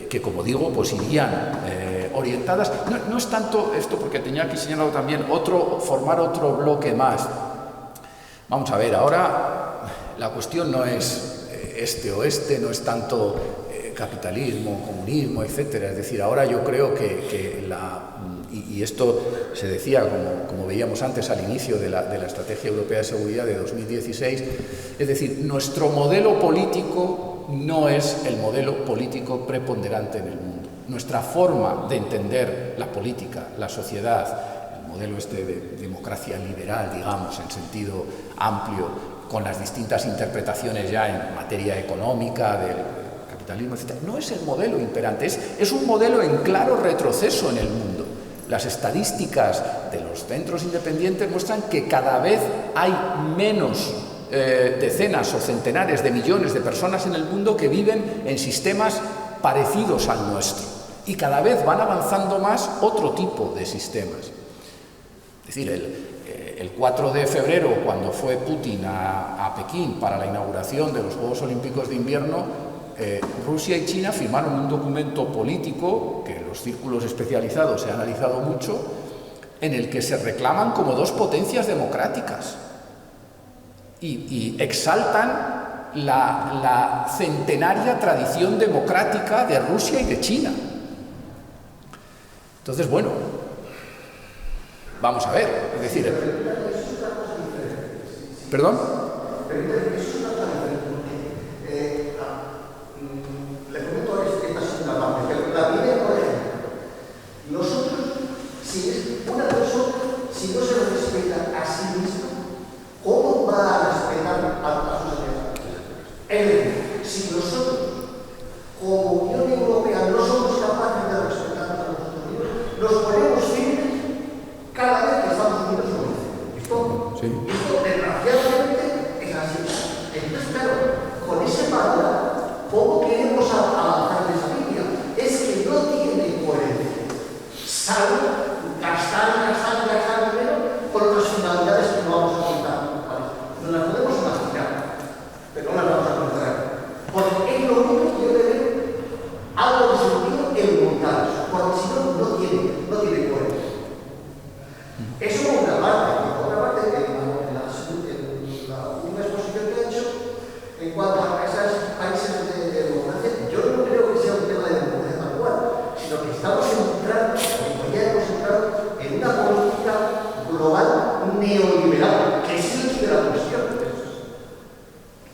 que, como digo, pues irían orientadas. No es tanto esto, porque tenía aquí señalado también formar otro bloque más. Vamos a ver, ahora la cuestión no es este-oeste, no es tanto capitalismo, comunismo, etcétera. Es decir, ahora yo creo que y esto se decía, como veíamos antes al inicio de la Estrategia Europea de Seguridad de 2016, es decir, nuestro modelo político no es el modelo político preponderante en el mundo. Nuestra forma de entender la política, la sociedad, el modelo de democracia liberal, digamos, en sentido amplio, con las distintas interpretaciones ya en materia económica, del capitalismo, etc., no es el modelo imperante, es un modelo en claro retroceso en el mundo. Las estadísticas de los centros independientes muestran que cada vez hay menos decenas o centenares de millones de personas en el mundo que viven en sistemas parecidos al nuestro, y cada vez van avanzando más otro tipo de sistemas. Es decir, el 4 de febrero, cuando fue Putin a Pekín para la inauguración de los Juegos Olímpicos de Invierno, Rusia y China firmaron un documento político que en los círculos especializados se ha analizado mucho, en el que se reclaman como dos potencias democráticas y exaltan la centenaria tradición democrática de Rusia y de China. Entonces, bueno, vamos a ver, es decir... ¿Perdón? Pero eso es una cosa diferente, porque le comento esta segunda parte, pero la primera, por ejemplo, nosotros, si es una persona, si no se respeta a sí misma, ¿cómo va a respetar a sus semejantes? Es decir, si nosotros, como Unión Europea, no somos capaces de respetar a nosotros mismos, nos ponemos firmes cada vez que Estados Unidos lo dice. Sí. Esto, desgraciadamente, es así. Entonces, claro, con ese panorama, ¿cómo queremos avanzar en esa línea? Es que no tiene coherencia. Salvo gastar dinero por otras finalidades que no vamos a contar. Nos las podemos imaginar, pero no las vamos a contar. Porque es lo único que yo veo algo de sentido en voluntades, porque si no, no tiene coherencia. Eso por una parte. Por otra parte, en la última exposición que he hecho, en cuanto a esos países de democracia, yo no creo que sea un tema de democracia tal cual, sino que estamos entrando, o ya hemos entrado, en una política global neoliberal, que es el que de la cuestión.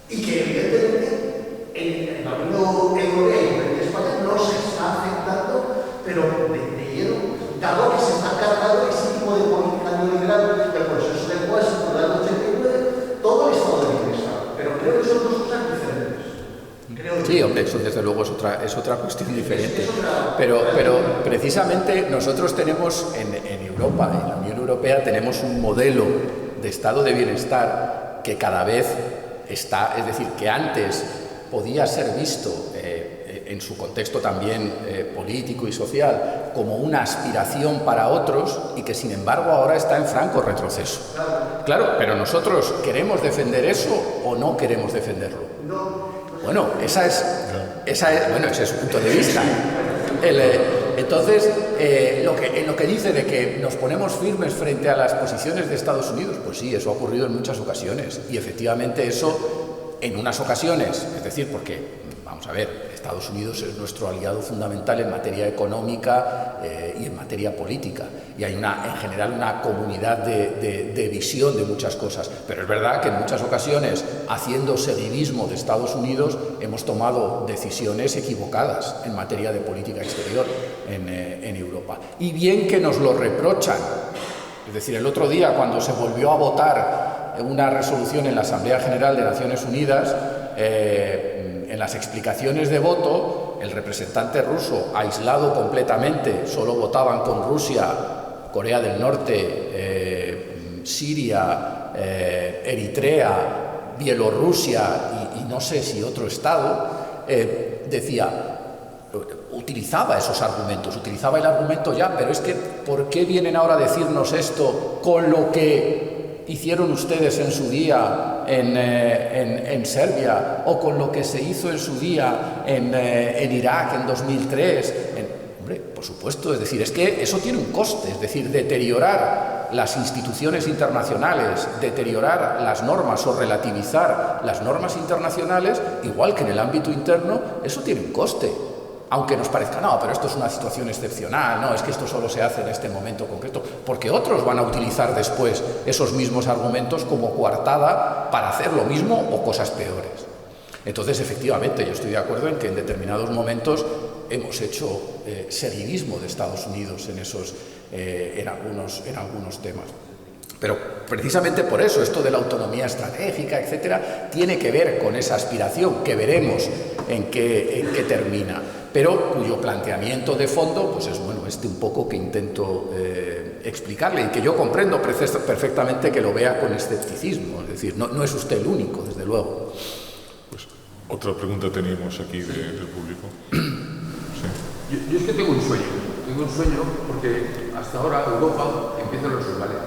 Y que evidentemente en la Unión Europea y en España no se está afectando, pero de lleno, dado que se está cargando ese tipo de política neoliberal, el proceso de Washington del 89, todo el Estado de Bienestar. Pero creo que son dos cosas diferentes. Sí, hombre, eso desde luego es otra cuestión diferente. Pero precisamente nosotros tenemos en Europa, en la Unión Europea, tenemos un modelo de Estado de bienestar que cada vez está, es decir, que antes podía ser visto en su contexto también político y social como una aspiración para otros y que sin embargo ahora está en franco retroceso. Claro, pero nosotros ¿queremos defender eso o no queremos defenderlo? Bueno, ese es su punto de vista. Entonces, lo que dice de que nos ponemos firmes frente a las posiciones de Estados Unidos, pues sí, eso ha ocurrido en muchas ocasiones y efectivamente eso en unas ocasiones, es decir, porque, vamos a ver, Estados Unidos es nuestro aliado fundamental en materia económica y en materia política. Y hay en general una comunidad de visión de muchas cosas. Pero es verdad que en muchas ocasiones, haciendo seguidismo de Estados Unidos, hemos tomado decisiones equivocadas en materia de política exterior en Europa. Y bien que nos lo reprochan. Es decir, el otro día, cuando se volvió a votar una resolución en la Asamblea General de Naciones Unidas, en las explicaciones de voto, el representante ruso, aislado completamente, solo votaban con Rusia, Corea del Norte, Siria, Eritrea, Bielorrusia y no sé si otro estado, utilizaba esos argumentos, utilizaba el argumento ya, pero es que ¿por qué vienen ahora a decirnos esto con lo que hicieron ustedes en su día en Serbia o con lo que se hizo en su día en Irak en 2003? Hombre, por supuesto, es decir, es que eso tiene un coste, es decir, deteriorar las instituciones internacionales, deteriorar las normas o relativizar las normas internacionales, igual que en el ámbito interno, eso tiene un coste. Aunque nos parezca, no, pero esto es una situación excepcional, no, es que esto solo se hace en este momento concreto, porque otros van a utilizar después esos mismos argumentos como coartada para hacer lo mismo o cosas peores. Entonces, efectivamente, yo estoy de acuerdo en que en determinados momentos hemos hecho seguidismo de Estados Unidos en algunos temas. Pero precisamente por eso, esto de la autonomía estratégica, etcétera, tiene que ver con esa aspiración que veremos en qué termina, pero cuyo planteamiento de fondo pues es un poco que intento explicarle y que yo comprendo perfectamente que lo vea con escepticismo. Es decir, no es usted el único, desde luego. Pues otra pregunta teníamos aquí del público. Sí. Yo es que tengo un sueño porque hasta ahora Europa empieza los rivales.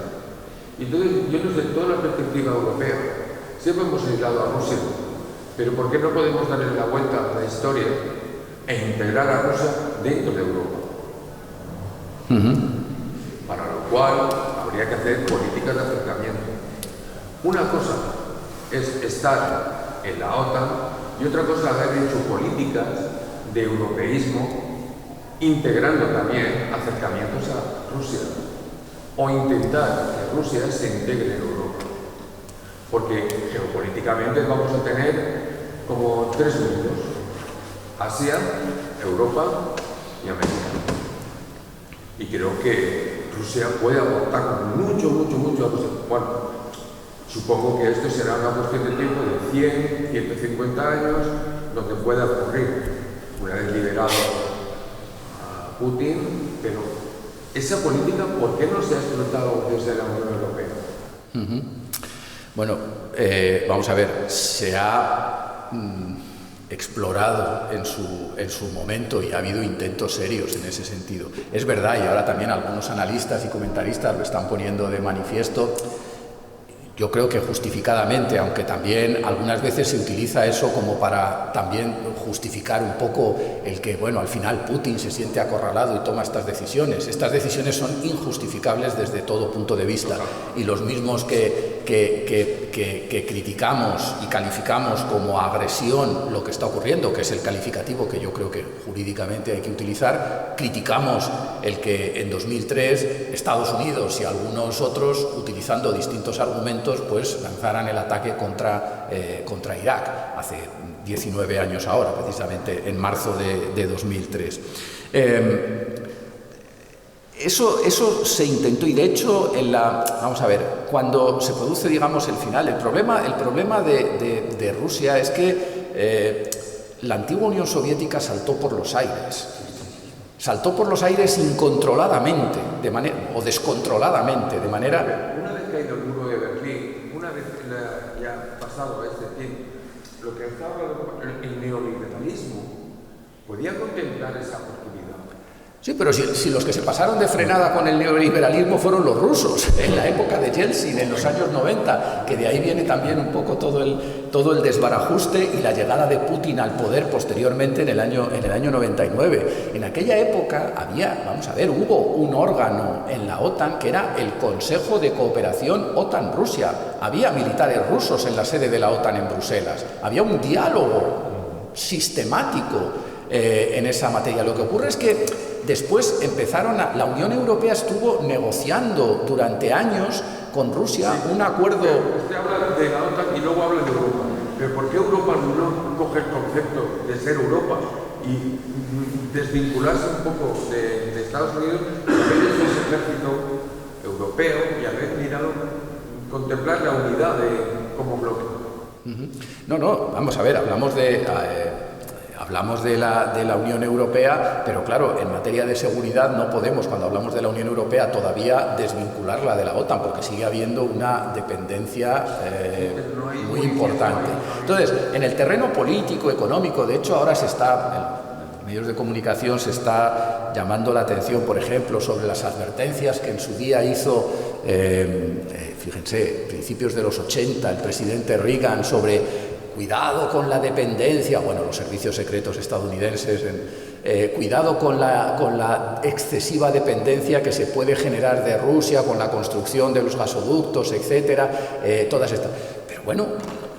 Y entonces, yo desde toda la perspectiva europea, siempre hemos aislado a Rusia, pero ¿por qué no podemos darle la vuelta a la historia e integrar a Rusia dentro de Europa? Para lo cual habría que hacer políticas de acercamiento. Una cosa es estar en la OTAN y otra cosa es haber hecho políticas de europeísmo integrando también acercamientos a Rusia o intentar que Rusia se integre en Europa. porque geopolíticamente vamos a tener como tres mundos: Asia, Europa y América. Y creo que Rusia puede aportar mucho a Rusia. Bueno, supongo que esto será una cuestión de tiempo de 100, 150 años, donde pueda ocurrir, una vez liberado a Putin, pero esa política, ¿por qué no se ha explotado desde la Unión Europea? Bueno, vamos a ver, se ha explorado en su momento y ha habido intentos serios en ese sentido. Es verdad, y ahora también algunos analistas y comentaristas lo están poniendo de manifiesto, yo creo que justificadamente, aunque también algunas veces se utiliza eso como para también justificar un poco el que, bueno, al final Putin se siente acorralado y toma estas decisiones. Estas decisiones son injustificables desde todo punto de vista, y los mismos que criticamos y calificamos como agresión lo que está ocurriendo, que es el calificativo que yo creo que jurídicamente hay que utilizar, criticamos el que en 2003 Estados Unidos y algunos otros, utilizando distintos argumentos, pues lanzaran el ataque contra Irak hace 19 años ahora, precisamente en marzo de 2003. Eso se intentó, y de hecho vamos a ver, cuando se produce, digamos, el final, el problema de Rusia es que la antigua Unión Soviética saltó por los aires incontroladamente, o descontroladamente, de manera... Una vez caído el muro de Berlín, una vez ya pasado este tiempo, lo que estaba el neoliberalismo podía contemplar esa oportunidad. Sí, pero si los que se pasaron de frenada con el neoliberalismo fueron los rusos, en la época de Yeltsin, en los años 90, que de ahí viene también un poco todo el desbarajuste y la llegada de Putin al poder posteriormente en el año 99. En aquella época hubo un órgano en la OTAN que era el Consejo de Cooperación OTAN-Rusia. Había militares rusos en la sede de la OTAN en Bruselas. Había un diálogo sistemático en esa materia. Lo que ocurre es que después la Unión Europea estuvo negociando durante años con Rusia un acuerdo... Usted habla de la OTAN y luego habla de Europa. Pero ¿por qué Europa no coge el concepto de ser Europa y desvincularse un poco de Estados Unidos, haber hecho ese ejército europeo y haber mirado, contemplar la unidad como bloque? No, vamos a ver, hablamos de la Unión Europea, pero claro, en materia de seguridad no podemos, cuando hablamos de la Unión Europea, todavía desvincularla de la OTAN, porque sigue habiendo una dependencia muy importante. Entonces, en el terreno político, económico, de hecho ahora en medios de comunicación se está llamando la atención, por ejemplo, sobre las advertencias que en su día hizo, fíjense, principios de los 80, el presidente Reagan sobre... Cuidado con la dependencia, los servicios secretos estadounidenses, cuidado con la excesiva dependencia que se puede generar de Rusia con la construcción de los gasoductos, etcétera, todas estas. Pero bueno,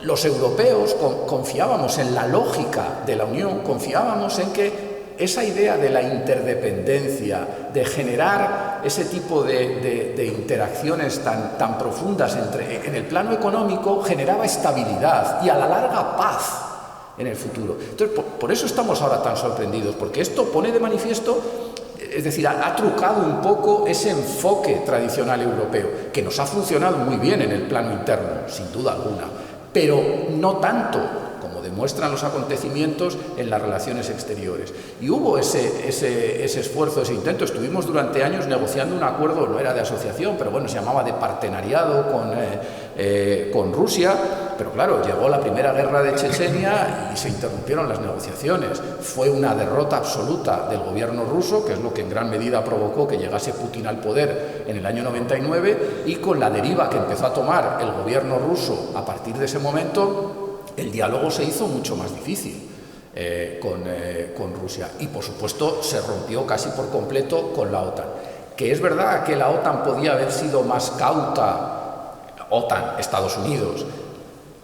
los europeos confiábamos en la lógica de la Unión, confiábamos en que esa idea de la interdependencia, de generar ese tipo de interacciones tan profundas en el plano económico, generaba estabilidad y a la larga paz en el futuro. Entonces, por eso estamos ahora tan sorprendidos, porque esto pone de manifiesto, es decir, ha trucado un poco ese enfoque tradicional europeo, que nos ha funcionado muy bien en el plano interno, sin duda alguna, pero no tanto como demuestran los acontecimientos en las relaciones exteriores. Y hubo ese esfuerzo, ese intento. Estuvimos durante años negociando un acuerdo, no era de asociación, pero bueno, se llamaba de partenariado con Rusia, pero claro, llegó la primera guerra de Chechenia y se interrumpieron las negociaciones. Fue una derrota absoluta del gobierno ruso, que es lo que en gran medida provocó que llegase Putin al poder en el año 99, y con la deriva que empezó a tomar el gobierno ruso a partir de ese momento, el diálogo se hizo mucho más difícil con Rusia, y por supuesto se rompió casi por completo con la OTAN. Que es verdad que la OTAN podía haber sido más cauta, Estados Unidos,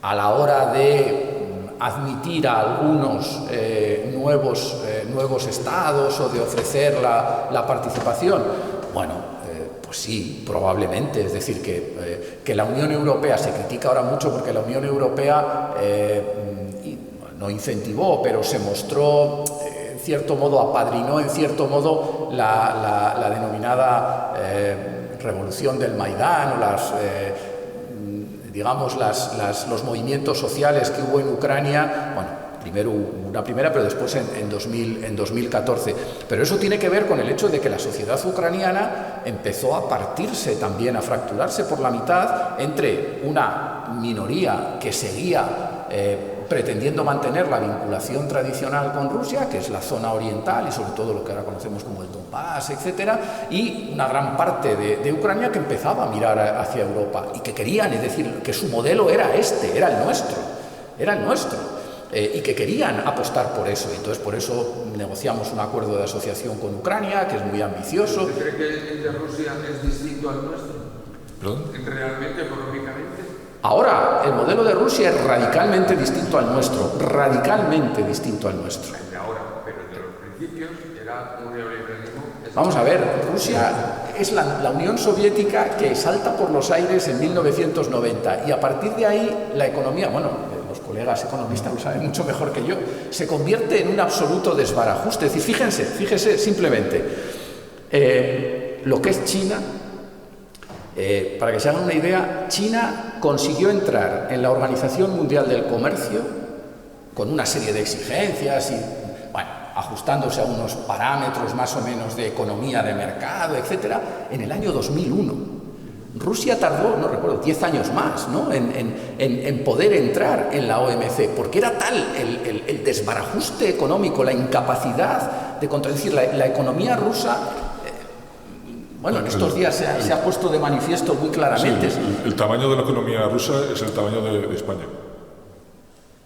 a la hora de admitir a algunos nuevos estados o de ofrecer la participación. Bueno, Pues sí, probablemente. Es decir, que la Unión Europea se critica ahora mucho porque la Unión Europea no incentivó, pero se mostró, en cierto modo, apadrinó en cierto modo la denominada revolución del Maidán, o los movimientos sociales que hubo en Ucrania. Bueno, primero una primera, pero después en 2014. Pero eso tiene que ver con el hecho de que la sociedad ucraniana empezó a partirse también, a fracturarse por la mitad entre una minoría que seguía pretendiendo mantener la vinculación tradicional con Rusia, que es la zona oriental y sobre todo lo que ahora conocemos como el Donbass, etcétera, y una gran parte de Ucrania que empezaba a mirar hacia Europa y que querían, es decir, que su modelo era era el nuestro. Y que querían apostar por eso. Entonces, por eso negociamos un acuerdo de asociación con Ucrania, que es muy ambicioso. ¿Usted cree que el de Rusia es distinto al nuestro? ¿Perdón? ¿Realmente, económicamente? Ahora, el modelo de Rusia es radicalmente distinto al nuestro. Radicalmente distinto al nuestro. El de ahora, pero de los principios era un neoliberalismo. Vamos a ver, Rusia es la Unión Soviética que salta por los aires en 1990 y a partir de ahí la economía, bueno, los colegas economistas lo saben mucho mejor que yo, se convierte en un absoluto desbarajuste. Es decir, fíjense simplemente, lo que es China, para que se hagan una idea, China consiguió entrar en la Organización Mundial del Comercio con una serie de exigencias y, bueno, ajustándose a unos parámetros más o menos de economía de mercado, etcétera, en el año 2001. Rusia tardó, no recuerdo, 10 años más, ¿no?, en poder entrar en la OMC, porque era tal el desbarajuste económico, la incapacidad de contradecir la economía rusa. Bueno, en estos días se ha puesto de manifiesto muy claramente. Sí, el tamaño de la economía rusa es el tamaño de España.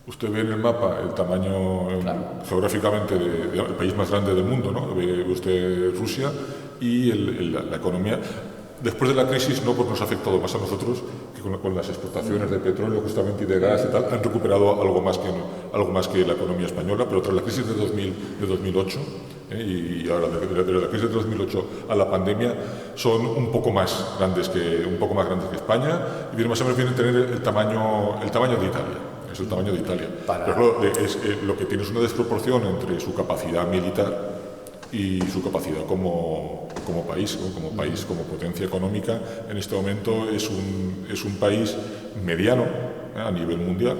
Usted ve en el mapa el tamaño, claro, geográficamente del país más grande del mundo, ¿no? Ve usted Rusia y la economía. Después de la crisis, no, pues nos ha afectado más a nosotros, que con las exportaciones de petróleo justamente y de gas y tal, han recuperado algo más que la economía española, pero tras la crisis de 2008, y ahora de la crisis de 2008 a la pandemia, son un poco más grandes que España, y bien, más o menos vienen a tener el tamaño de Italia. Es el tamaño de Italia. Pero lo que tiene es una desproporción entre su capacidad militar y su capacidad como país, ¿no? Como potencia económica. En este momento es un país mediano, a nivel mundial,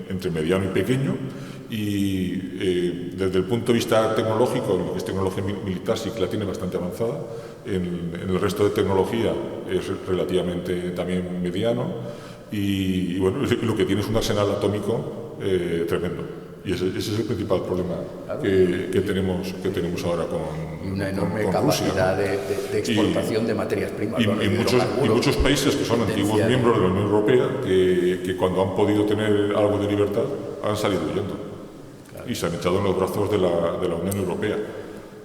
entre mediano y pequeño, y desde el punto de vista tecnológico, lo que es tecnología militar sí que la tiene bastante avanzada. En el resto de tecnología es relativamente también mediano, y bueno, lo que tiene es un arsenal atómico tremendo. Y ese es el principal problema, claro, que tenemos ahora con una enorme con capacidad Rusia, ¿no? de exportación de materias primas. Y muchos países que son antiguos miembros de la Unión Europea, que cuando han podido tener algo de libertad han salido huyendo, claro, y se han echado en los brazos de la Unión Europea,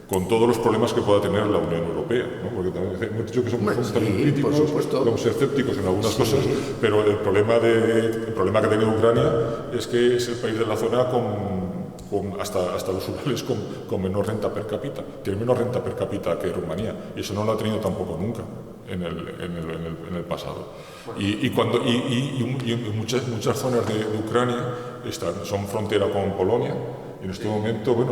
con todos los problemas que pueda tener la Unión Europea, ¿no? Porque también hemos dicho que somos también críticos, somos escépticos en algunas cosas, pero el problema que ha tenido Ucrania es que es el país de la zona hasta los Urales con menor renta per cápita. Tiene menos renta per cápita que Rumanía, y eso no lo ha tenido tampoco nunca en el pasado. Y muchas zonas de Ucrania son frontera con Polonia. En este momento, bueno,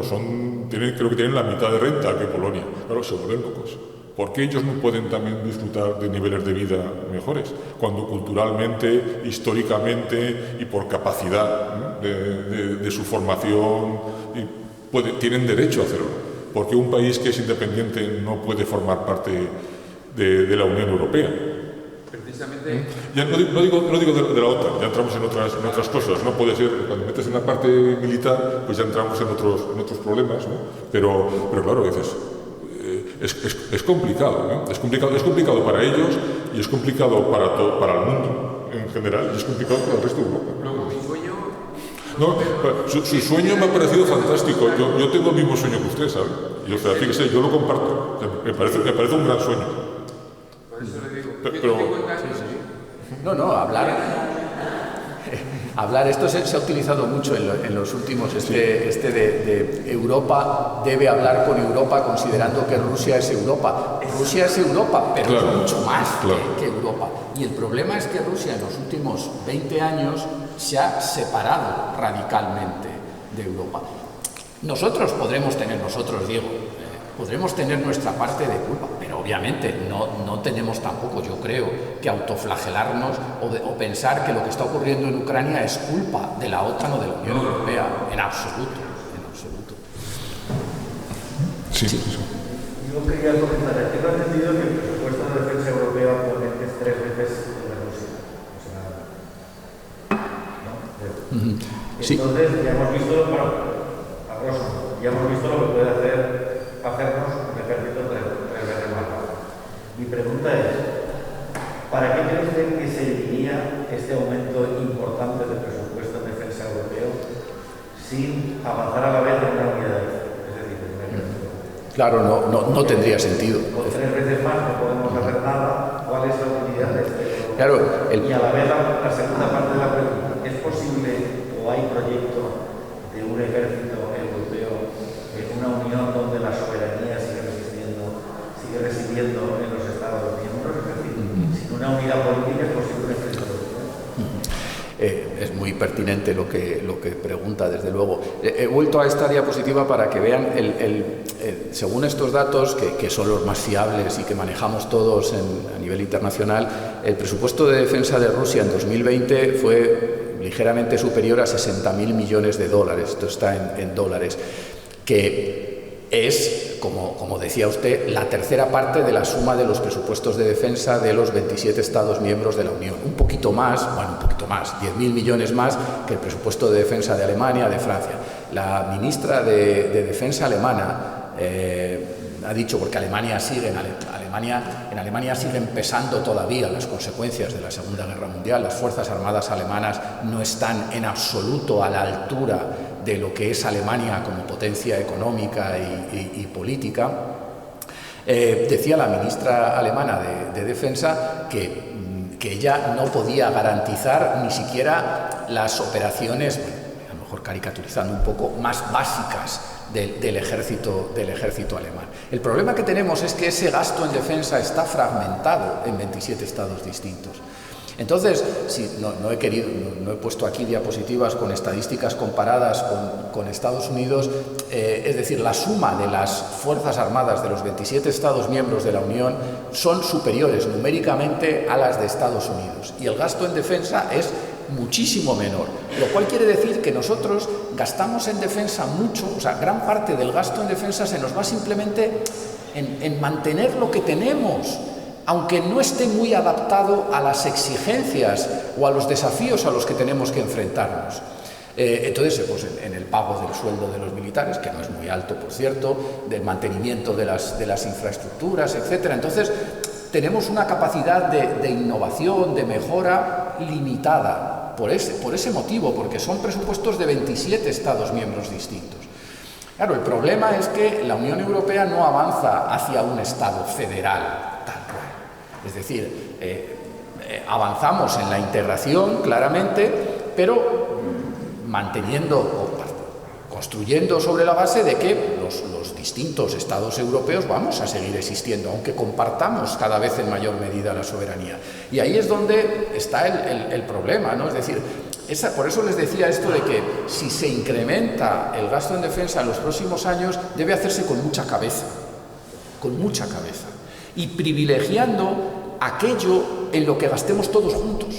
creo que tienen la mitad de renta que Polonia. Claro, se vuelven locos. ¿Por qué ellos no pueden también disfrutar de niveles de vida mejores? Cuando culturalmente, históricamente y por capacidad, ¿no?, de su formación tienen derecho a hacerlo. ¿Por qué un país que es independiente no puede formar parte de la Unión Europea? Precisamente. Ya no digo de la OTAN, ya entramos en otras cosas, no puede ser, cuando metes en la parte militar, pues ya entramos en otros problemas, ¿no? Pero claro, dices, es complicado, ¿no? Es complicado para ellos, y es complicado para el mundo en general, y es complicado para el resto de Europa. Luego, mi sueño... No, su sueño me ha parecido fantástico. Yo tengo el mismo sueño que usted, ¿sabe? Y, o sea, fíjese, yo lo comparto. Me parece un gran sueño. Por eso le digo, pero hablar hablar, esto se ha utilizado mucho en los últimos, de Europa debe hablar con Europa considerando que Rusia es Europa. Rusia es Europa, pero es mucho más que Europa. Y el problema es que Rusia en los últimos 20 años se ha separado radicalmente de Europa. Nosotros podremos tener, podremos tener nuestra parte de culpa, pero obviamente no tenemos tampoco, yo creo, que autoflagelarnos o pensar que lo que está ocurriendo en Ucrania es culpa de la OTAN o de la Unión Europea, en absoluto, en absoluto. Sí. Yo quería comentar, tengo entendido que el presupuesto de defensa europeo actualmente es 3 veces el de Rusia, o sea, ¿no? Sí. Entonces, ya hemos visto, bueno, a grosso modo, ya hemos visto lo que puede hacernos un ejército 3 veces más bajo. Mi pregunta es, ¿para qué cree usted que se diría este aumento importante del presupuesto de defensa europeo sin avanzar a la vez en una unidad? Es decir, en un ejército. Claro, no tendría sentido. Con 3 veces más no podemos hacer nada. ¿Cuál es la utilidad de este? Claro, y a la vez la segunda parte de la pregunta, ¿es posible o hay proyecto de un ejército europeo en una unión donde la soberanía sigue residiendo en los Estados miembros? Es decir, sin una unidad política es posible un ejército europeo. Es muy pertinente lo que pregunta, desde luego. He vuelto a esta diapositiva para que vean, según estos datos, que son los más fiables y que manejamos todos a nivel internacional, el presupuesto de defensa de Rusia en 2020 fue ligeramente superior a 60.000 millones de dólares. Esto está en dólares, que es, como decía usted, la tercera parte de la suma de los presupuestos de defensa de los 27 Estados miembros de la Unión. Un poquito más, 10.000 millones más que el presupuesto de defensa de Alemania, de Francia. La ministra de Defensa alemana ha dicho, porque en Alemania siguen pesando todavía las consecuencias de la Segunda Guerra Mundial, las Fuerzas Armadas alemanas no están en absoluto a la altura de lo que es Alemania como potencia económica y política. Decía la ministra alemana de Defensa que ella no podía garantizar ni siquiera las operaciones, a lo mejor caricaturizando un poco, más básicas del ejército alemán. El problema que tenemos es que ese gasto en defensa está fragmentado en 27 estados distintos. Entonces, no he puesto aquí diapositivas con estadísticas comparadas con Estados Unidos, es decir, la suma de las Fuerzas Armadas de los 27 Estados miembros de la Unión son superiores numéricamente a las de Estados Unidos y el gasto en defensa es muchísimo menor, lo cual quiere decir que nosotros gastamos en defensa mucho, o sea, gran parte del gasto en defensa se nos va simplemente en mantener lo que tenemos, aunque no esté muy adaptado a las exigencias o a los desafíos a los que tenemos que enfrentarnos. Entonces, pues en el pago del sueldo de los militares, que no es muy alto, por cierto, del mantenimiento de las infraestructuras, etcétera. Entonces, tenemos una capacidad de innovación, de mejora limitada por ese motivo, porque son presupuestos de 27 Estados miembros distintos. Claro, el problema es que la Unión Europea no avanza hacia un Estado federal. Es decir, avanzamos en la integración claramente, pero manteniendo o construyendo sobre la base de que los distintos estados europeos vamos a seguir existiendo, aunque compartamos cada vez en mayor medida la soberanía. Y ahí es donde está el problema, ¿no? Es decir, por eso les decía esto de que si se incrementa el gasto en defensa en los próximos años, debe hacerse con mucha cabeza, y privilegiando aquello en lo que gastemos todos juntos,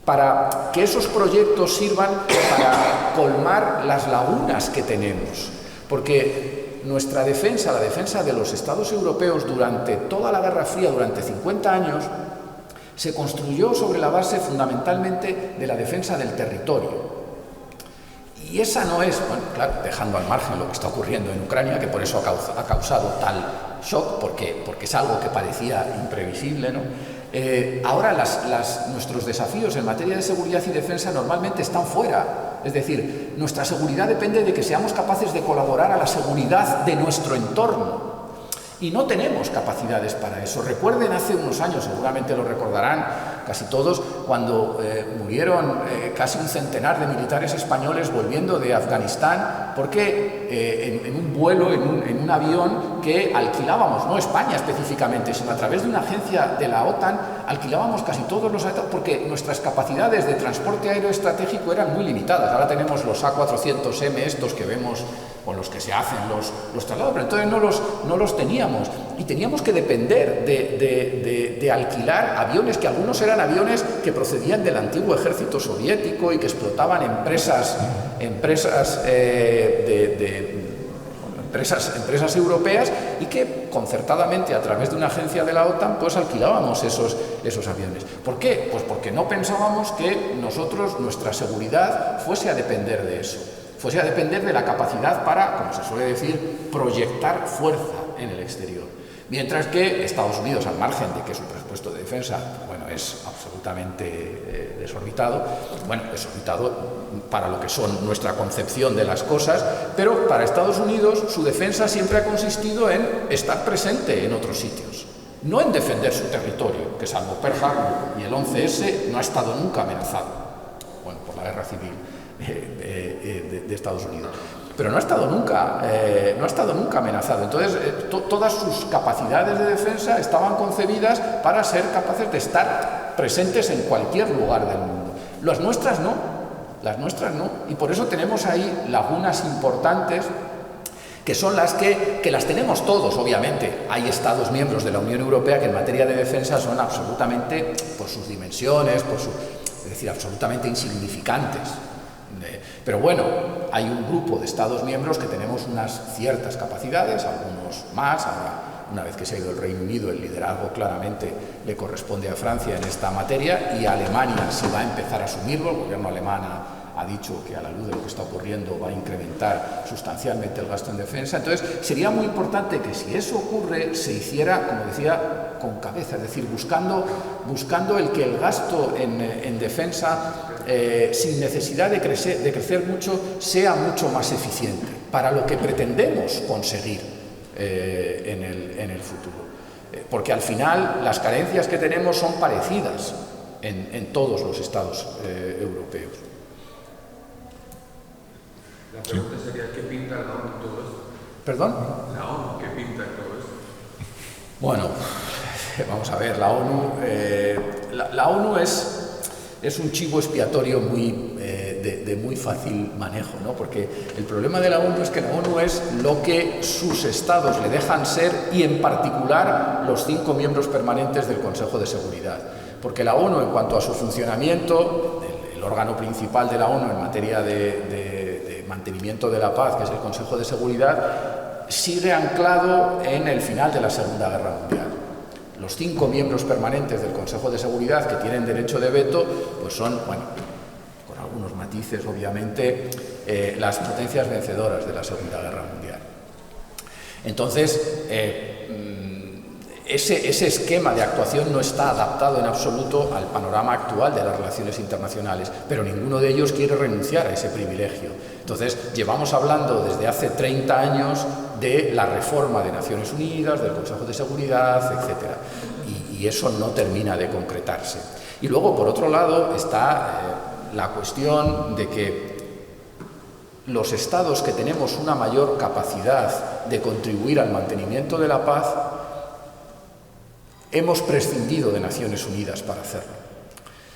para que esos proyectos sirvan para colmar las lagunas que tenemos. Porque nuestra defensa, la defensa de los Estados europeos durante toda la Guerra Fría, durante 50 años, se construyó sobre la base fundamentalmente de la defensa del territorio. Y esa no es, bueno, claro, dejando al margen lo que está ocurriendo en Ucrania, que por eso ha causado tal shock, porque es algo que parecía imprevisible, ¿no? Ahora nuestros desafíos en materia de seguridad y defensa normalmente están fuera. Es decir, nuestra seguridad depende de que seamos capaces de colaborar a la seguridad de nuestro entorno. Y no tenemos capacidades para eso. Recuerden hace unos años, seguramente lo recordarán casi todos, cuando murieron casi un centenar de militares españoles volviendo de Afganistán, porque en un vuelo, en un avión que alquilábamos, no España específicamente, sino a través de una agencia de la OTAN, alquilábamos casi todos los aviones, porque nuestras capacidades de transporte aéreo estratégico eran muy limitadas. Ahora tenemos los A400M, estos que vemos con los que se hacen los traslados, pero entonces no los teníamos, y teníamos que depender de alquilar aviones, que algunos eran aviones que procedían del antiguo ejército soviético y que explotaban empresas europeas, y que concertadamente a través de una agencia de la OTAN pues alquilábamos esos aviones. ¿Por qué? Pues porque no pensábamos que nuestra seguridad fuese a depender de eso, fuese a depender de la capacidad para, como se suele decir, proyectar fuerza en el exterior. Mientras que Estados Unidos, al margen de que su presupuesto de defensa, bueno, es absolutamente desorbitado para lo que son nuestra concepción de las cosas, pero para Estados Unidos su defensa siempre ha consistido en estar presente en otros sitios, no en defender su territorio, que salvo Pearl Harbor y el 11S no ha estado nunca amenazado, bueno, por la guerra civil de Estados Unidos. Pero no ha estado nunca amenazado. Entonces, todas sus capacidades de defensa estaban concebidas para ser capaces de estar presentes en cualquier lugar del mundo. Las nuestras no, y por eso tenemos ahí lagunas importantes, que son las que las tenemos todos, obviamente. Hay Estados miembros de la Unión Europea que en materia de defensa son absolutamente, por sus dimensiones, es decir, absolutamente insignificantes. Pero bueno, hay un grupo de Estados miembros que tenemos unas ciertas capacidades, algunos más. Ahora, una vez que se ha ido el Reino Unido, el liderazgo claramente le corresponde a Francia en esta materia, y Alemania sí va a empezar a asumirlo. El gobierno alemán ha dicho que, a la luz de lo que está ocurriendo, va a incrementar sustancialmente el gasto en defensa. Entonces, sería muy importante que, si eso ocurre, se hiciera, como decía, con cabeza, es decir, buscando el que el gasto en defensa, sin necesidad de crecer mucho, sea mucho más eficiente para lo que pretendemos conseguir en el futuro. Porque al final las carencias que tenemos son parecidas en todos los estados europeos. La pregunta sería, ¿qué pinta la ONU en todo esto? ¿Perdón? ¿La ONU qué pinta en todo esto? Bueno, vamos a ver, la ONU es un chivo expiatorio de muy fácil manejo, ¿no? Porque el problema de la ONU es que la ONU es lo que sus estados le dejan ser, y en particular los 5 miembros permanentes del Consejo de Seguridad. Porque la ONU, en cuanto a su funcionamiento, el órgano principal de la ONU en materia de mantenimiento de la paz, que es el Consejo de Seguridad, sigue anclado en el final de la Segunda Guerra Mundial. Los 5 miembros permanentes del Consejo de Seguridad que tienen derecho de veto, pues son, bueno, con algunos matices obviamente, las potencias vencedoras de la Segunda Guerra Mundial. Entonces, ese esquema de actuación no está adaptado en absoluto al panorama actual de las relaciones internacionales, pero ninguno de ellos quiere renunciar a ese privilegio. Entonces, llevamos hablando desde hace 30 años de la reforma de Naciones Unidas, del Consejo de Seguridad, etc. Y eso no termina de concretarse. Y luego, por otro lado, está la cuestión de que los estados que tenemos una mayor capacidad de contribuir al mantenimiento de la paz, hemos prescindido de Naciones Unidas para hacerlo.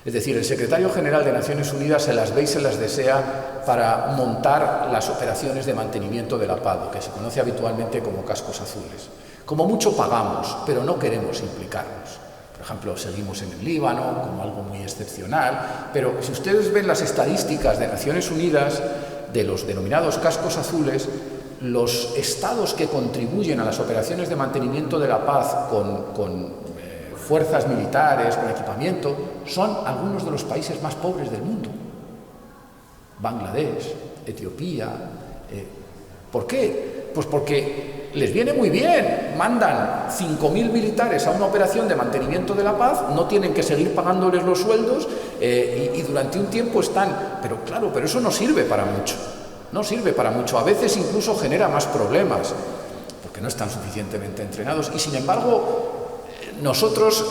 Es decir, el secretario general de Naciones Unidas se las ve y se las desea para montar las operaciones de mantenimiento de la paz, lo que se conoce habitualmente como cascos azules. Como mucho pagamos, pero no queremos implicarnos. Por ejemplo, seguimos en el Líbano como algo muy excepcional, pero si ustedes ven las estadísticas de Naciones Unidas de los denominados cascos azules, los estados que contribuyen a las operaciones de mantenimiento de la paz con fuerzas militares, con equipamiento, son algunos de los países más pobres del mundo. Bangladesh, Etiopía. ¿Por qué? Pues porque les viene muy bien. Mandan 5.000 militares a una operación de mantenimiento de la paz, no tienen que seguir pagándoles los sueldos, y durante un tiempo están... Pero claro, pero eso no sirve para mucho. No sirve para mucho. A veces incluso genera más problemas. porque no están suficientemente entrenados y, sin embargo, nosotros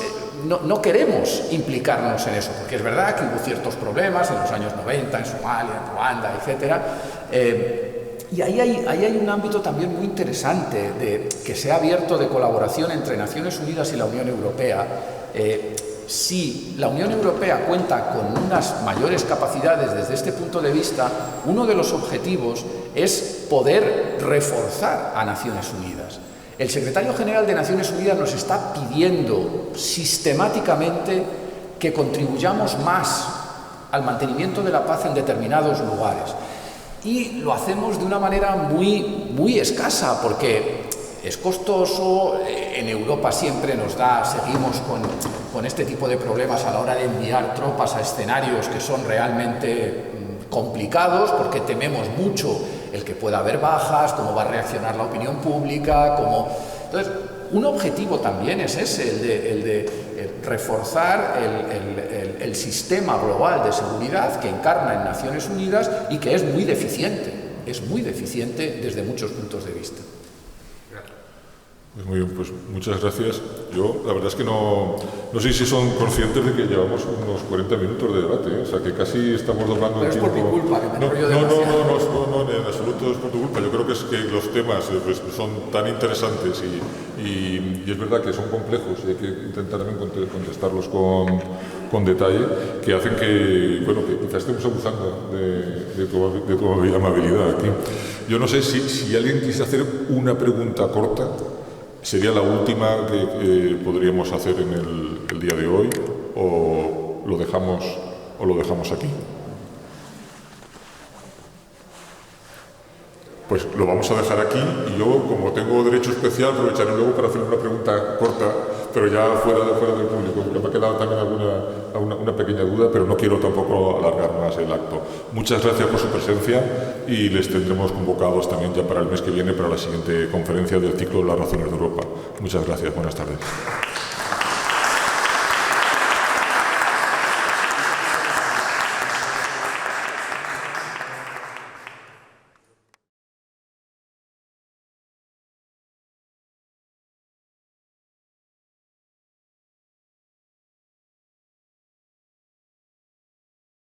no queremos implicarnos en eso, porque es verdad que hubo ciertos problemas en los años 90, en Somalia, en Ruanda, etc. Y ahí hay un ámbito también muy interesante que se ha abierto de colaboración entre Naciones Unidas y la Unión Europea. Si la Unión Europea cuenta con unas mayores capacidades desde este punto de vista, uno de los objetivos es poder reforzar a Naciones Unidas. El secretario general de Naciones Unidas nos está pidiendo sistemáticamente que contribuyamos más al mantenimiento de la paz en determinados lugares. Y lo hacemos de una manera muy escasa, porque es costoso. En Europa siempre seguimos con este tipo de problemas a la hora de enviar tropas a escenarios que son realmente complicados, porque tememos mucho el que pueda haber bajas, cómo va a reaccionar la opinión pública, Entonces, un objetivo también es ese, el de reforzar el sistema global de seguridad que encarna en Naciones Unidas y que es muy deficiente desde muchos puntos de vista. Pues muy bien, pues muchas gracias. Yo, la verdad es que no sé si son conscientes de que llevamos unos 40 minutos de debate, ¿eh? O sea, que casi estamos doblando el tiempo. Pero es por mi culpa, que me enrollo demasiado. No, en absoluto es por tu culpa. Yo creo que es que los temas pues, son tan interesantes y es verdad que son complejos y hay que intentar también contestarlos con detalle, que hacen que quizás estemos abusando de tu amabilidad aquí. Yo no sé si alguien quisiera hacer una pregunta corta. Sería la última que podríamos hacer en el día de hoy, o lo dejamos aquí. Pues lo vamos a dejar aquí y yo, como tengo derecho especial, aprovecharé luego para hacer una pregunta corta, pero ya fuera del público, porque me ha quedado también una pequeña duda, pero no quiero tampoco alargar más el acto. Muchas gracias por su presencia y les tendremos convocados también ya para el mes que viene, para la siguiente conferencia del ciclo de las razones de Europa. Muchas gracias, buenas tardes.